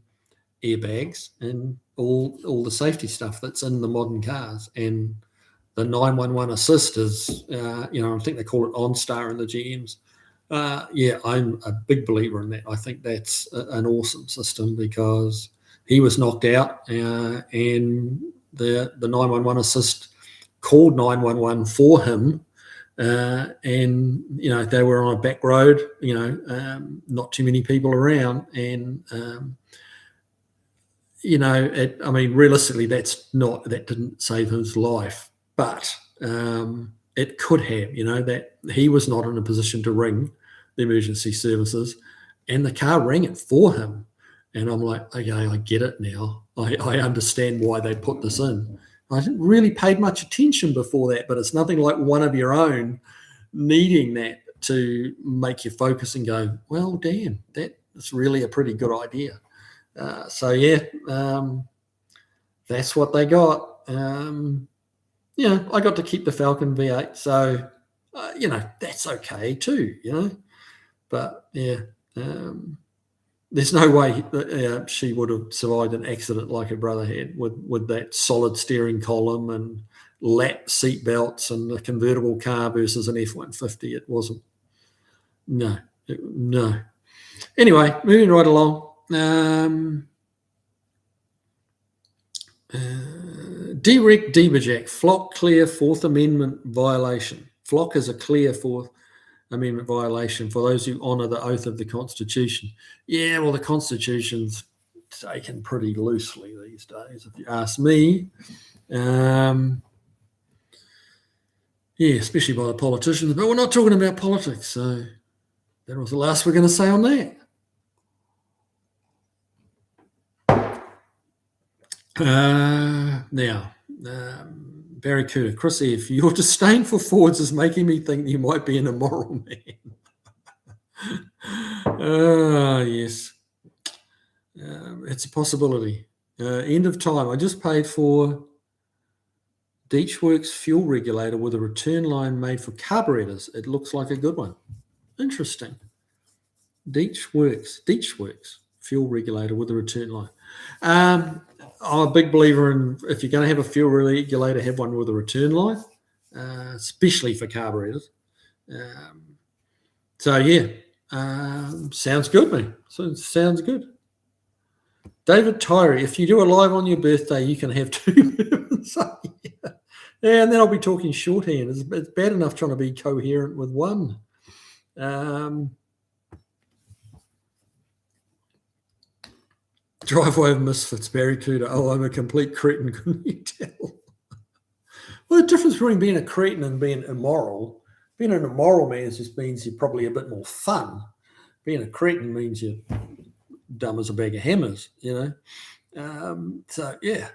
airbags and all the safety stuff that's in the modern cars. And the 911 assist is, I think they call it OnStar in the GMs. I'm a big believer in that. I think that's an awesome system because he was knocked out and the 911 assist called 911 for him. They were on a back road, not too many people around. And, realistically, that didn't save his life, but it could have, that he was not in a position to ring the emergency services, and the car rang it for him. And I'm like, okay, I get it now. I understand why they put this in. I didn't really pay much attention before that, but it's nothing like one of your own needing that to make you focus and go, well, damn, that's really a pretty good idea. That's what they got. I got to keep the Falcon V8, so that's okay too. But there's no way that she would have survived an accident like her brother had with that solid steering column and lap seat belts and a convertible car versus an F-150. It wasn't. No. Anyway, moving right along. Derek Deberjack, Flock clear Fourth Amendment violation. Flock is a clear Fourth Amendment violation for those who honour the oath of the Constitution. Yeah, well, the Constitution's taken pretty loosely these days, if you ask me. Especially by the politicians. But we're not talking about politics, so that was the last we're going to say on that. Barracuda, Chris F., your disdain for Fords is making me think you might be an immoral man. Yes. It's a possibility. End of time. I just paid for Deechworks fuel regulator with a return line made for carburetors. It looks like a good one. Interesting. Deechworks fuel regulator with a return line. I'm a big believer in, if you're going to have a fuel regulator, have one with a return line, especially for carburetors. Sounds good, man. Sounds good. David Tyree, if you do a live on your birthday, you can have 2 minutes. and then I'll be talking shorthand. It's bad enough trying to be coherent with one. Driveway of Misfits, Barry Cooter. Oh, I'm a complete cretin, couldn't you tell? Well, the difference between being a cretin and being immoral, being an immoral man just means you're probably a bit more fun. Being a cretin means you're dumb as a bag of hammers, So, yeah.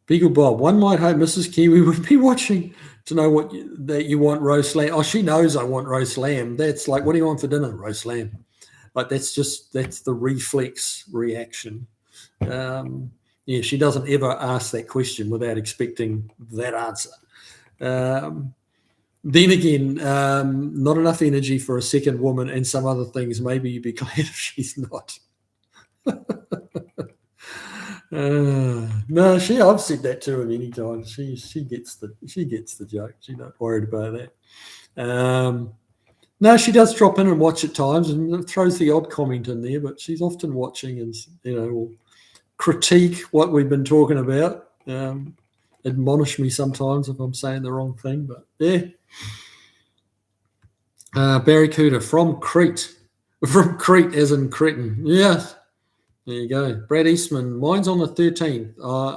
Beagle Bob, one might hope Mrs. Kiwi would be watching to know that you want roast lamb. Oh, she knows I want roast lamb. That's like, what do you want for dinner? Roast lamb. Like, that's the reflex reaction. She doesn't ever ask that question without expecting that answer. Then again, not enough energy for a second woman and some other things. Maybe you'd be glad if she's not. No, I've said that to her many times. She gets the joke. She's not worried about that. No, she does drop in and watch at times and throws the odd comment in there, but she's often watching and will critique what we've been talking about. Admonish me sometimes if I'm saying the wrong thing, but yeah. Barry Cooter from Crete as in Cretin. Yes. There you go. Brad Eastman, mine's on the 13th.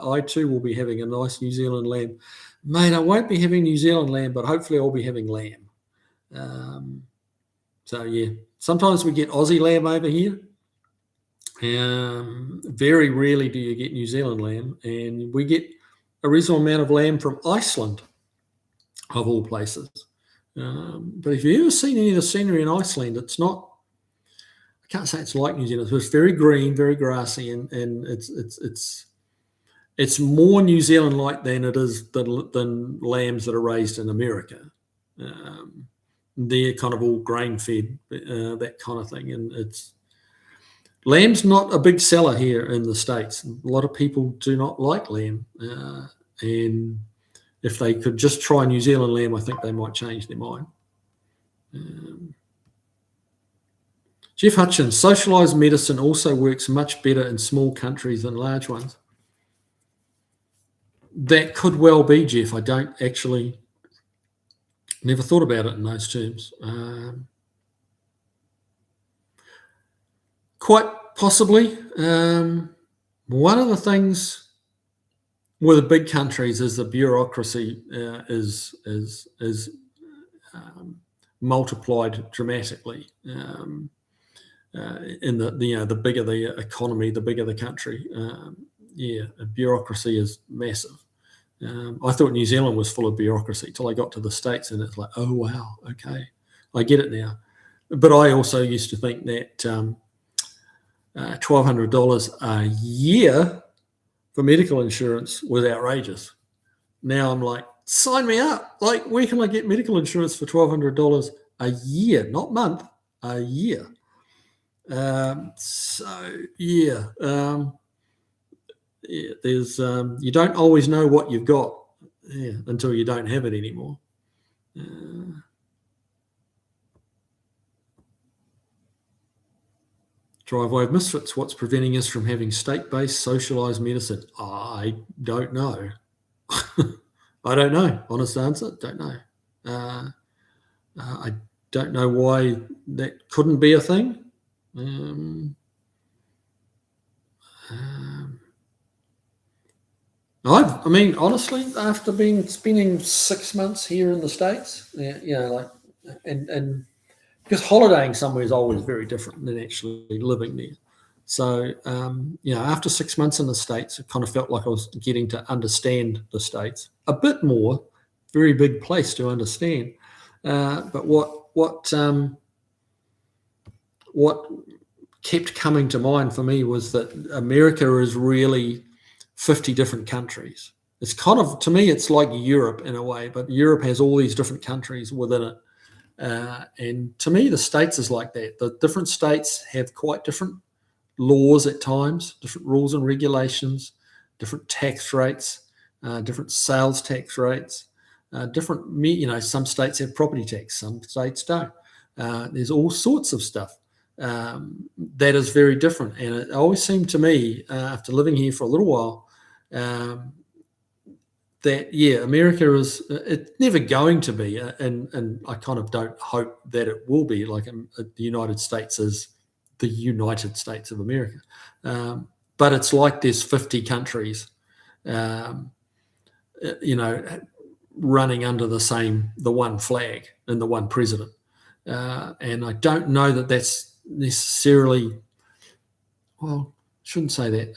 I too will be having a nice New Zealand lamb. Mate, I won't be having New Zealand lamb, but hopefully I'll be having lamb. So, yeah. Sometimes we get Aussie lamb over here. Very rarely do you get New Zealand lamb. And we get a reasonable amount of lamb from Iceland, of all places. But if you've ever seen any of the scenery in Iceland, it's not, I can't say it's like New Zealand. It's very green, very grassy, and it's more New Zealand-like than it is than lambs that are raised in America. They're kind of all grain-fed, that kind of thing, and lamb's not a big seller here in the States. A lot of people do not like lamb, and if they could just try New Zealand lamb, I think they might change their mind. Jeff Hutchins, socialised medicine also works much better in small countries than large ones. That could well be, Jeff. I don't actually, never thought about it in those terms. Quite possibly. One of the things with the big countries is the bureaucracy is multiplied dramatically. In the bigger the economy, the bigger the country. Bureaucracy is massive. I thought New Zealand was full of bureaucracy till I got to the States, and it's like, oh wow, okay, I get it now. But I also used to think that $1,200 a year for medical insurance was outrageous. Now I'm like, sign me up. Like, where can I get medical insurance for $1,200 a year, not month, a year? There's you don't always know what you've got until you don't have it anymore. Driveway of Misfits, what's preventing us from having state-based socialised medicine? I don't know. I don't know. Honest answer, don't know. I don't know why that couldn't be a thing. I mean, honestly, after spending 6 months here in the States, and because holidaying somewhere is always very different than actually living there. So, after 6 months in the States, it kind of felt like I was getting to understand the States a bit more. Very big place to understand. But what kept coming to mind for me was that America is really 50 different countries. It's kind of, to me, it's like Europe in a way, but Europe has all these different countries within it. And to me, the States is like that. The different states have quite different laws at times, different rules and regulations, different tax rates, different sales tax rates, some states have property tax, some states don't. There's all sorts of stuff that is very different. And it always seemed to me, after living here for a little while, that America is it's never going to be, and I kind of don't hope that it will be like the United States is the United States of America, but it's like there's 50 countries, running under the one flag and the one president, and I don't know that that's necessarily. Well, shouldn't say that.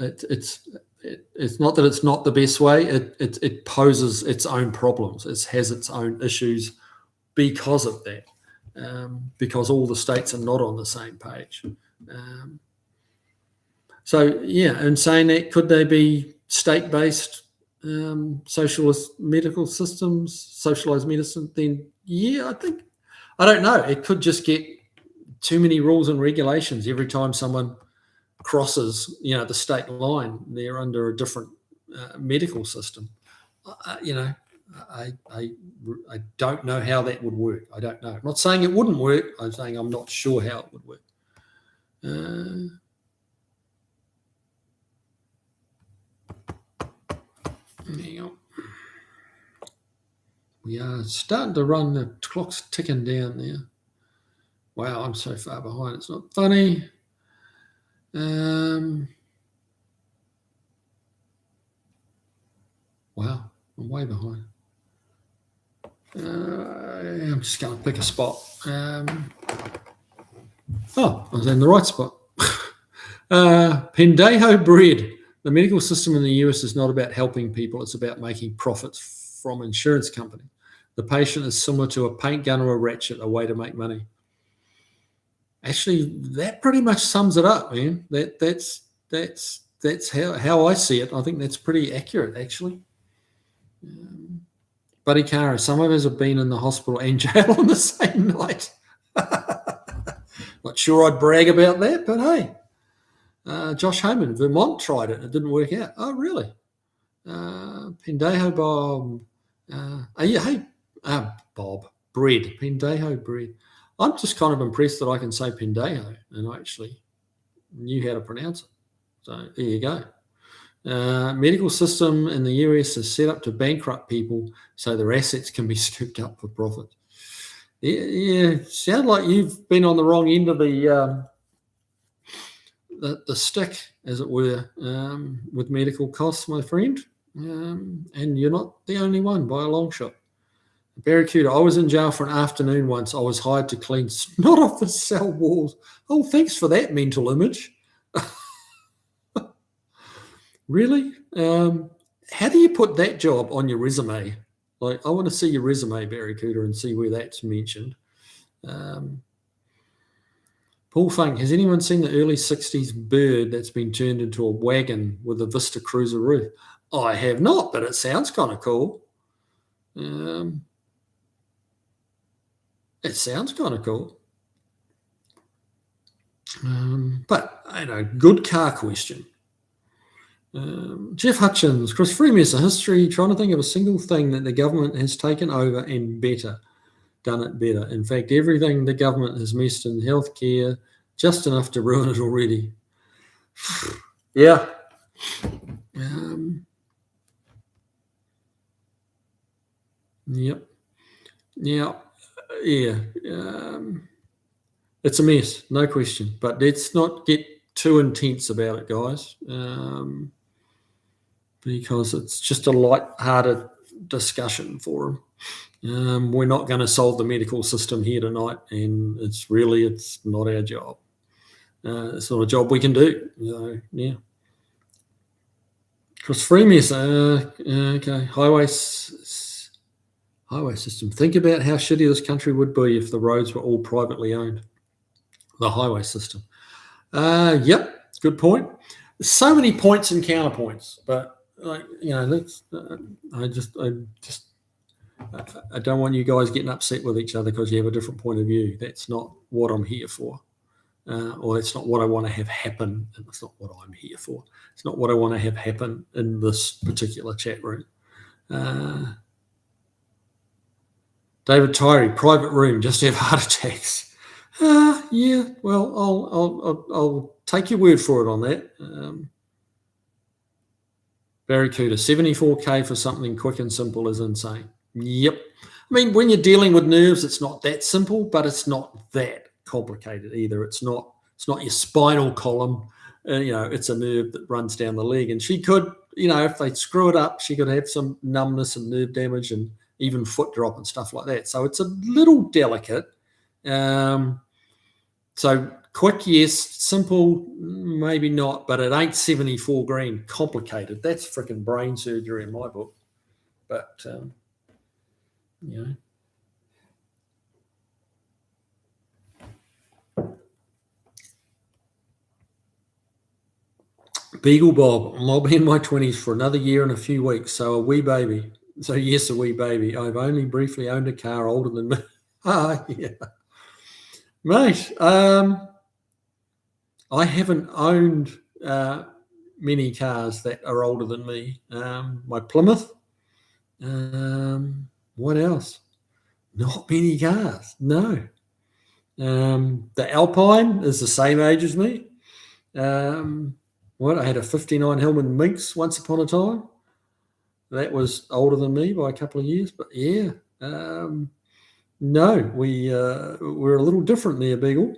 It's not that it's not the best way. It poses its own problems. It has its own issues because of that. Because all the states are not on the same page. In saying that, could they be state-based socialist medical systems, socialized medicine? Then I don't know. It could just get too many rules and regulations every time someone crosses, the state line. They're under a different medical system. I don't know how that would work. I don't know. I'm not saying it wouldn't work. I'm saying I'm not sure how it would work. Hang on. We are starting to run. The clock's ticking down there. Wow, I'm so far behind. It's not funny. Wow, I'm way behind. I'm just going to pick a spot. I was in the right spot. Pendejo bread. The medical system in the US is not about helping people. It's about making profits from insurance company. The patient is similar to a paint gun or a ratchet, a way to make money. Actually, that pretty much sums it up, man. That's how I see it. I think that's pretty accurate, actually. Buddy Cara, some of us have been in the hospital and jail on the same night. Not sure I'd brag about that, but hey. Josh Homan, Vermont tried it. It didn't work out. Oh, really? Pendejo Bob. Bob. Bread. Pendejo bread. I'm just kind of impressed that I can say Pendejo and I actually knew how to pronounce it. So there you go. Medical system in the US is set up to bankrupt people so their assets can be scooped up for profit. Yeah, sound like you've been on the wrong end of the stick, as it were, with medical costs, my friend. And you're not the only one by a long shot. Barracuda, I was in jail for an afternoon once. I was hired to clean snot off the cell walls. Oh, thanks for that mental image. Really? How do you put that job on your resume? Like, I want to see your resume, Barracuda, and see where that's mentioned. Paul Funk, has anyone seen the early 60s bird that's been turned into a wagon with a Vista Cruiser roof? I have not, but it sounds kind of cool. It sounds kind of cool. But, good car question. Jeff Hutchins, Chris Freemesser, history, trying to think of a single thing that the government has taken over and done it better. In fact, everything the government has messed in healthcare, just enough to ruin it already. Yeah. Yep. Yeah. It's a mess, no question. But let's not get too intense about it, guys, because it's just a light-hearted discussion for them. We're not going to solve the medical system here tonight, and it's not our job. It's not a job we can do. Yeah. Chris Freemes, okay. Highway system. Think about how shitty this country would be if the roads were all privately owned. The highway system. Yep, good point. There's so many points and counterpoints, but I don't want you guys getting upset with each other because you have a different point of view. That's not what I'm here for, or that's not what I want to have happen. And that's not what I'm here for. It's not what I want to have happen in this particular chat room. David Tyree, private room, just have heart attacks. Yeah, well, I'll take your word for it on that. Barracuda, 74K for something quick and simple is insane. Yep. I mean, when you're dealing with nerves, it's not that simple, but it's not that complicated either. It's not your spinal column. It's a nerve that runs down the leg. And she could, if they screw it up, she could have some numbness and nerve damage and even foot drop and stuff like that. So it's a little delicate. So quick, yes. Simple, maybe not. But it ain't 74 grand. Complicated. That's freaking brain surgery in my book. But Beagle Bob, I'll be in my 20s for another year and a few weeks. So a wee baby. So yes, a wee baby. I've only briefly owned a car older than me. Yeah. Mate, I haven't owned many cars that are older than me. My Plymouth. What else? Not many cars. No. The Alpine is the same age as me. I had a 59 Hillman Minx once upon a time. That was older than me by a couple of years. But yeah. No, we're a little different there, Beagle.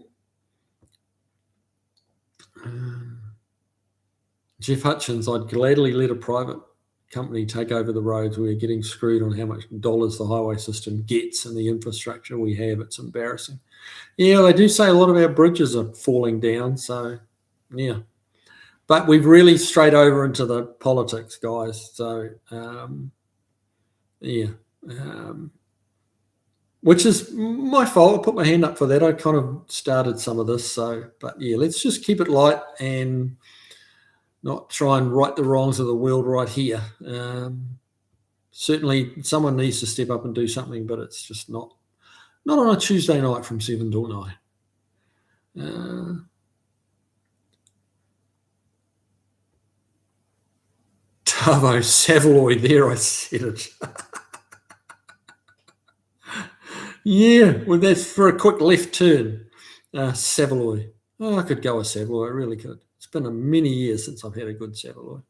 Jeff Hutchins, I'd gladly let a private company take over the roads. We're getting screwed on how much dollars the highway system gets and the infrastructure we have. It's embarrassing. Yeah, they do say a lot of our bridges are falling down. So, yeah. But we've really strayed over into the politics, guys. So, yeah. Which is my fault. I put my hand up for that. I kind of started some of this. So, but yeah, let's just keep it light and not try and right the wrongs of the world right here. Certainly someone needs to step up and do something, but it's just not on a Tuesday night from 7 to 9. Tavo Savaloy, there I said it. Yeah, well, that's for a quick left turn. Savaloy. Oh, I could go with Savaloy. I really could. It's been many years since I've had a good Savaloy.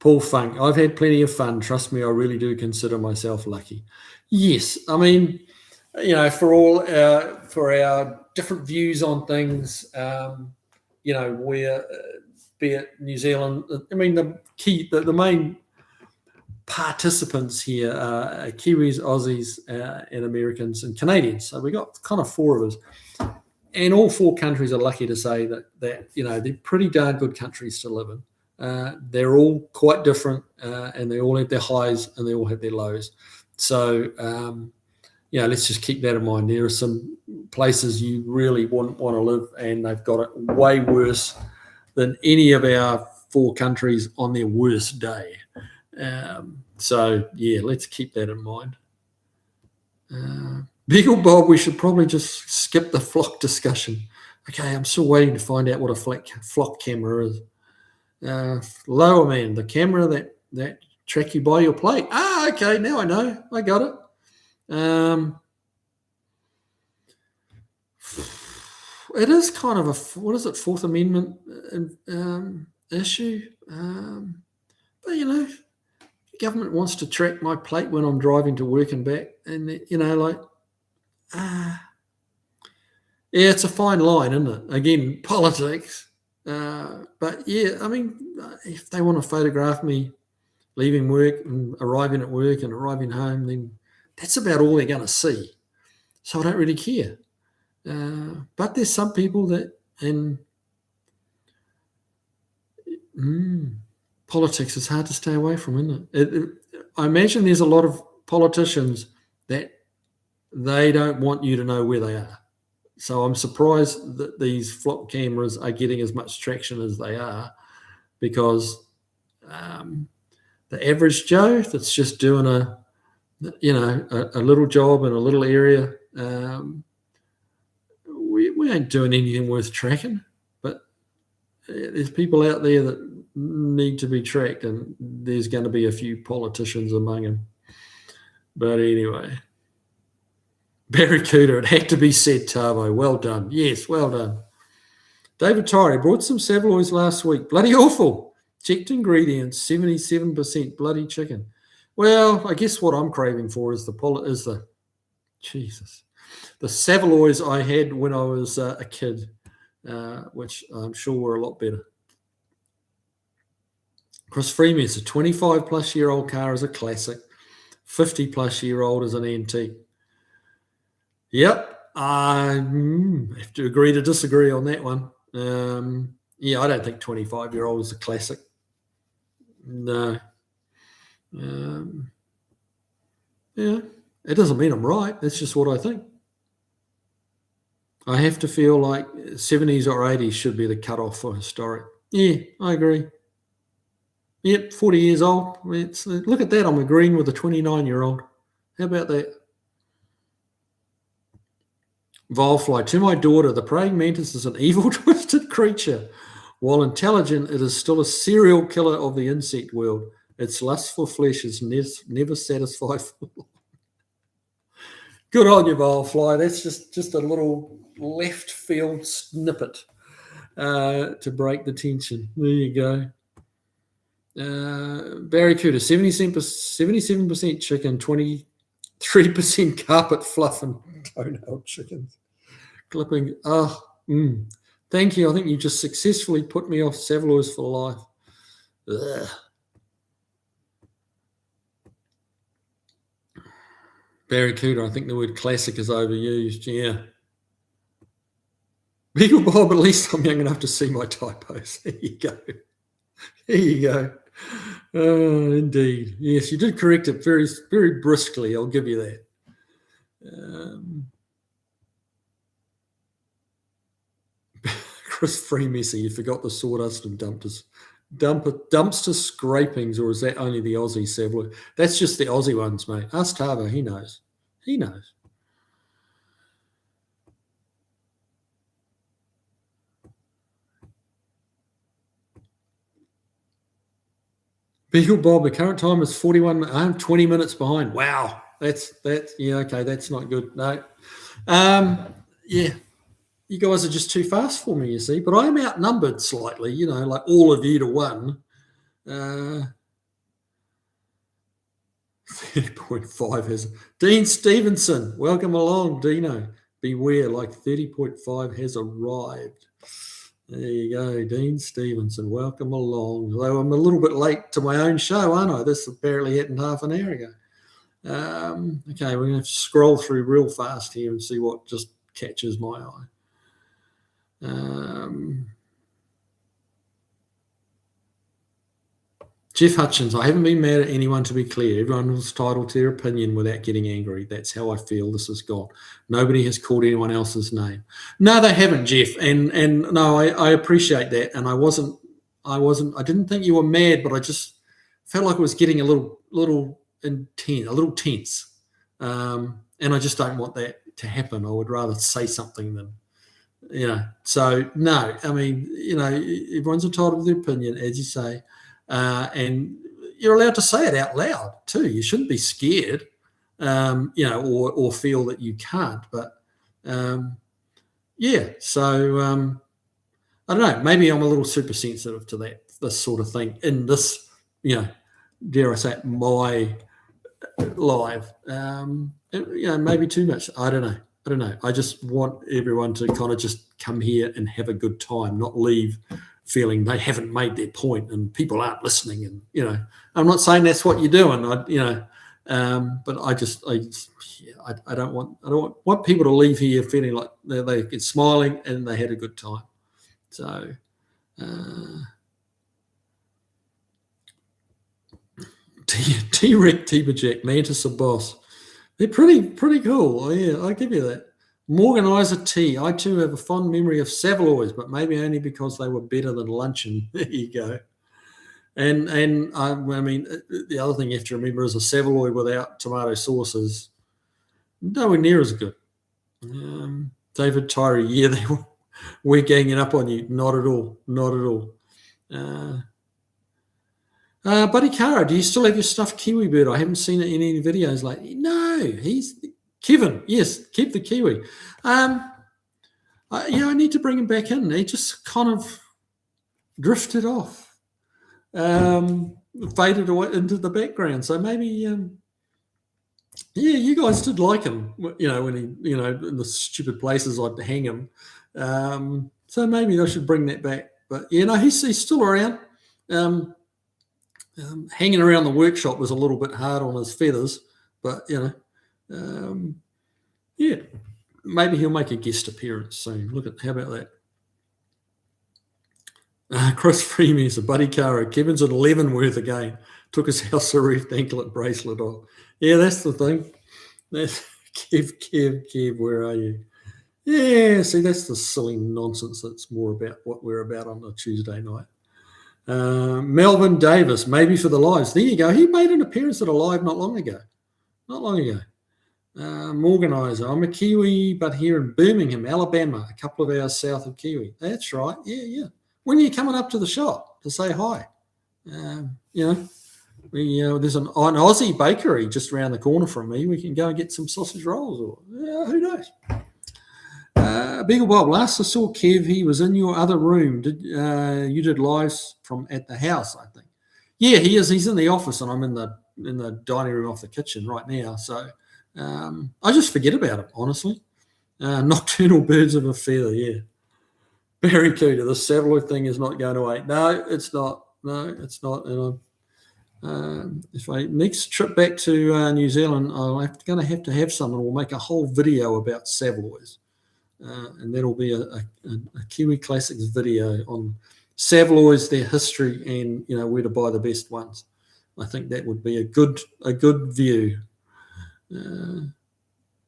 Paul Funk. I've had plenty of fun. Trust me, I really do consider myself lucky. Yes, I mean, for our different views on things, where be it New Zealand. I mean, the main participants here are Kiwis, Aussies, and Americans and Canadians. So we got kind of 4 of us. And all 4 countries are lucky to say that they're pretty darn good countries to live in. They're all quite different, and they all have their highs and they all have their lows. So, let's just keep that in mind. There are some places you really wouldn't want to live, and they've got it way worse than any of our 4 countries on their worst day. So, yeah, let's keep that in mind. Beagle Bob, we should probably just skip the flock discussion. Okay, I'm still waiting to find out what a flock camera is. Lower man, the camera that track you by your plate. Okay, now I know. I got it. It is kind of a Fourth Amendment issue. But the government wants to track my plate when I'm driving to work and back, and yeah, it's a fine line, isn't it? Again, politics. But yeah, I mean, if they want to photograph me leaving work and arriving at work and arriving home, then that's about all they're going to see. So I don't really care. But there's some people that, and politics is hard to stay away from, isn't it? I imagine there's a lot of politicians that they don't want you to know where they are. So I'm surprised that these flock cameras are getting as much traction as they are, because the average Joe that's just doing a little job in a little area, we ain't doing anything worth tracking. But there's people out there that need to be tracked, and there's going to be a few politicians among them. But anyway, Barracuda, it had to be said, Tavo. Well done. Yes, well done. David Tyree brought some Savoys last week. Bloody awful. Checked ingredients, 77% bloody chicken. Well, I guess what I'm craving for is the Jesus, the Savoys I had when I was a kid, which I'm sure were a lot better. Chris Freeman, a 25-plus-year-old car is a classic. 50-plus-year-old is an antique. Yep, I have to agree to disagree on that one. I don't think 25-year-old is a classic. No. Yeah, it doesn't mean I'm right. That's just what I think. I have to feel like 70s or 80s should be the cutoff for historic. Yeah, I agree. Yep, 40 years old. Look at that. I'm agreeing with a 29-year-old. How about that? Volfly, to my daughter, the praying mantis is an evil, twisted creature. While intelligent, it is still a serial killer of the insect world. Its lust for flesh is never satisfied. Good on you, Volfly. That's just a little left field snippet to break the tension. There you go. Barracuda, 77% chicken, 23% carpet fluff and toenail chickens. Clipping. Thank you. I think you just successfully put me off Savoys for life. Ugh. Barracuda, I think the word classic is overused. Yeah. Beagle Bob, at least I'm young enough to see my typos. There you go. There you go. Indeed. Yes, you did correct it very, very briskly. I'll give you that. Chris Freemesser, you forgot the sawdust and dumpster scrapings, or is that only the Aussie Savoy? That's just the Aussie ones, mate. Ask Tavo, he knows. He knows. Beagle Bob, the current time is 41. I'm 20 minutes behind. Wow. That's yeah, okay, that's not good. No. Yeah. You guys are just too fast for me, you see. But I'm outnumbered slightly, like all of you to one. 30.5 has Dean Stevenson. Welcome along, Dino. Beware, like 30.5 has arrived. There you go, Dean Stevenson. Welcome along. Though I'm a little bit late to my own show, aren't I? This apparently happened half an hour ago. Okay, we're going to have to scroll through real fast here and see what just catches my eye. Jeff Hutchins, I haven't been mad at anyone, to be clear. Everyone was entitled to their opinion without getting angry. That's how I feel this has gone. Nobody has called anyone else's name. No, they haven't, Jeff. And no, I appreciate that. And I didn't think you were mad, but I just felt like it was getting a little intense, a little tense. And I just don't want that to happen. I would rather say something than, So, no, I mean, everyone's entitled to their opinion, as you say. And you're allowed to say it out loud too. You shouldn't be scared, or feel that you can't. But yeah, so I don't know. Maybe I'm a little super sensitive to this sort of thing in this, dare I say it, my live. Maybe too much. I don't know. I just want everyone to kind of just come here and have a good time, not leave feeling they haven't made their point and people aren't listening. And I'm not saying that's what you're doing. But I don't want people to leave here feeling like they get smiling and they had a good time. So T-Rex, T-Jack, Mantis, a boss. They're pretty cool. Oh, yeah, I give you that. Morganizer T. I too have a fond memory of Savoys, but maybe only because they were better than luncheon. There you go. And I mean, the other thing you have to remember is a Savoy without tomato sauce is nowhere near as good. David Tyree, yeah, we're ganging up on you. Not at all. Not at all. Buddy Cara, do you still have your stuffed kiwi bird? I haven't seen it in any videos lately. No, he's Kevin. Yes, keep the kiwi. I need to bring him back in. He just kind of drifted off, faded away into the background. So maybe, you guys did like him, when he, in the stupid places I'd hang him. So maybe I should bring that back. But he's still around. Hanging around the workshop was a little bit hard on his feathers, but maybe he'll make a guest appearance soon. How about that? Chris Freeman's a buddy car. Kevin's at Leavenworth again. Took his house arrest anklet bracelet off. Yeah, that's the thing. That's Kev, where are you? Yeah, see, that's the silly nonsense that's more about what we're about on a Tuesday night. Melvin Davis, maybe for the lives. There you go. He made an appearance at a live not long ago. Morganiser. I'm a Kiwi, but here in Birmingham, Alabama, a couple of hours south of Kiwi. That's right. Yeah. When are you coming up to the shop to say hi? There's an Aussie bakery just around the corner from me. We can go and get some sausage rolls, or who knows. Beagle Bob, last I saw Kev, he was in your other room. You did lives from at the house, I think. Yeah, he is. He's in the office, and I'm in the dining room off the kitchen right now. So I just forget about him, honestly. Nocturnal birds of a feather, yeah. Barry Cooter, the Savaloy thing is not going away. No, it's not. And if I next trip back to New Zealand, I'm going to have someone. We'll make a whole video about Savaloys. And that'll be a Kiwi Classics video on Savaloys, their history, and where to buy the best ones. I think that would be a good view.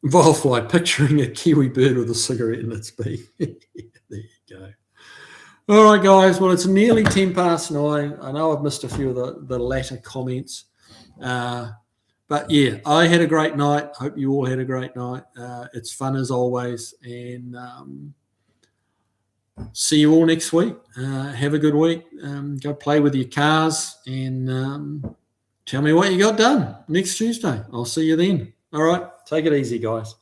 Volfly picturing a Kiwi bird with a cigarette in its beak. There you go. All right, guys. Well, it's nearly 9:10. I know I've missed a few of the latter comments. But yeah, I had a great night. Hope you all had a great night. It's fun as always. And see you all next week. Have a good week. Go play with your cars and tell me what you got done next Tuesday. I'll see you then. All right. Take it easy, guys.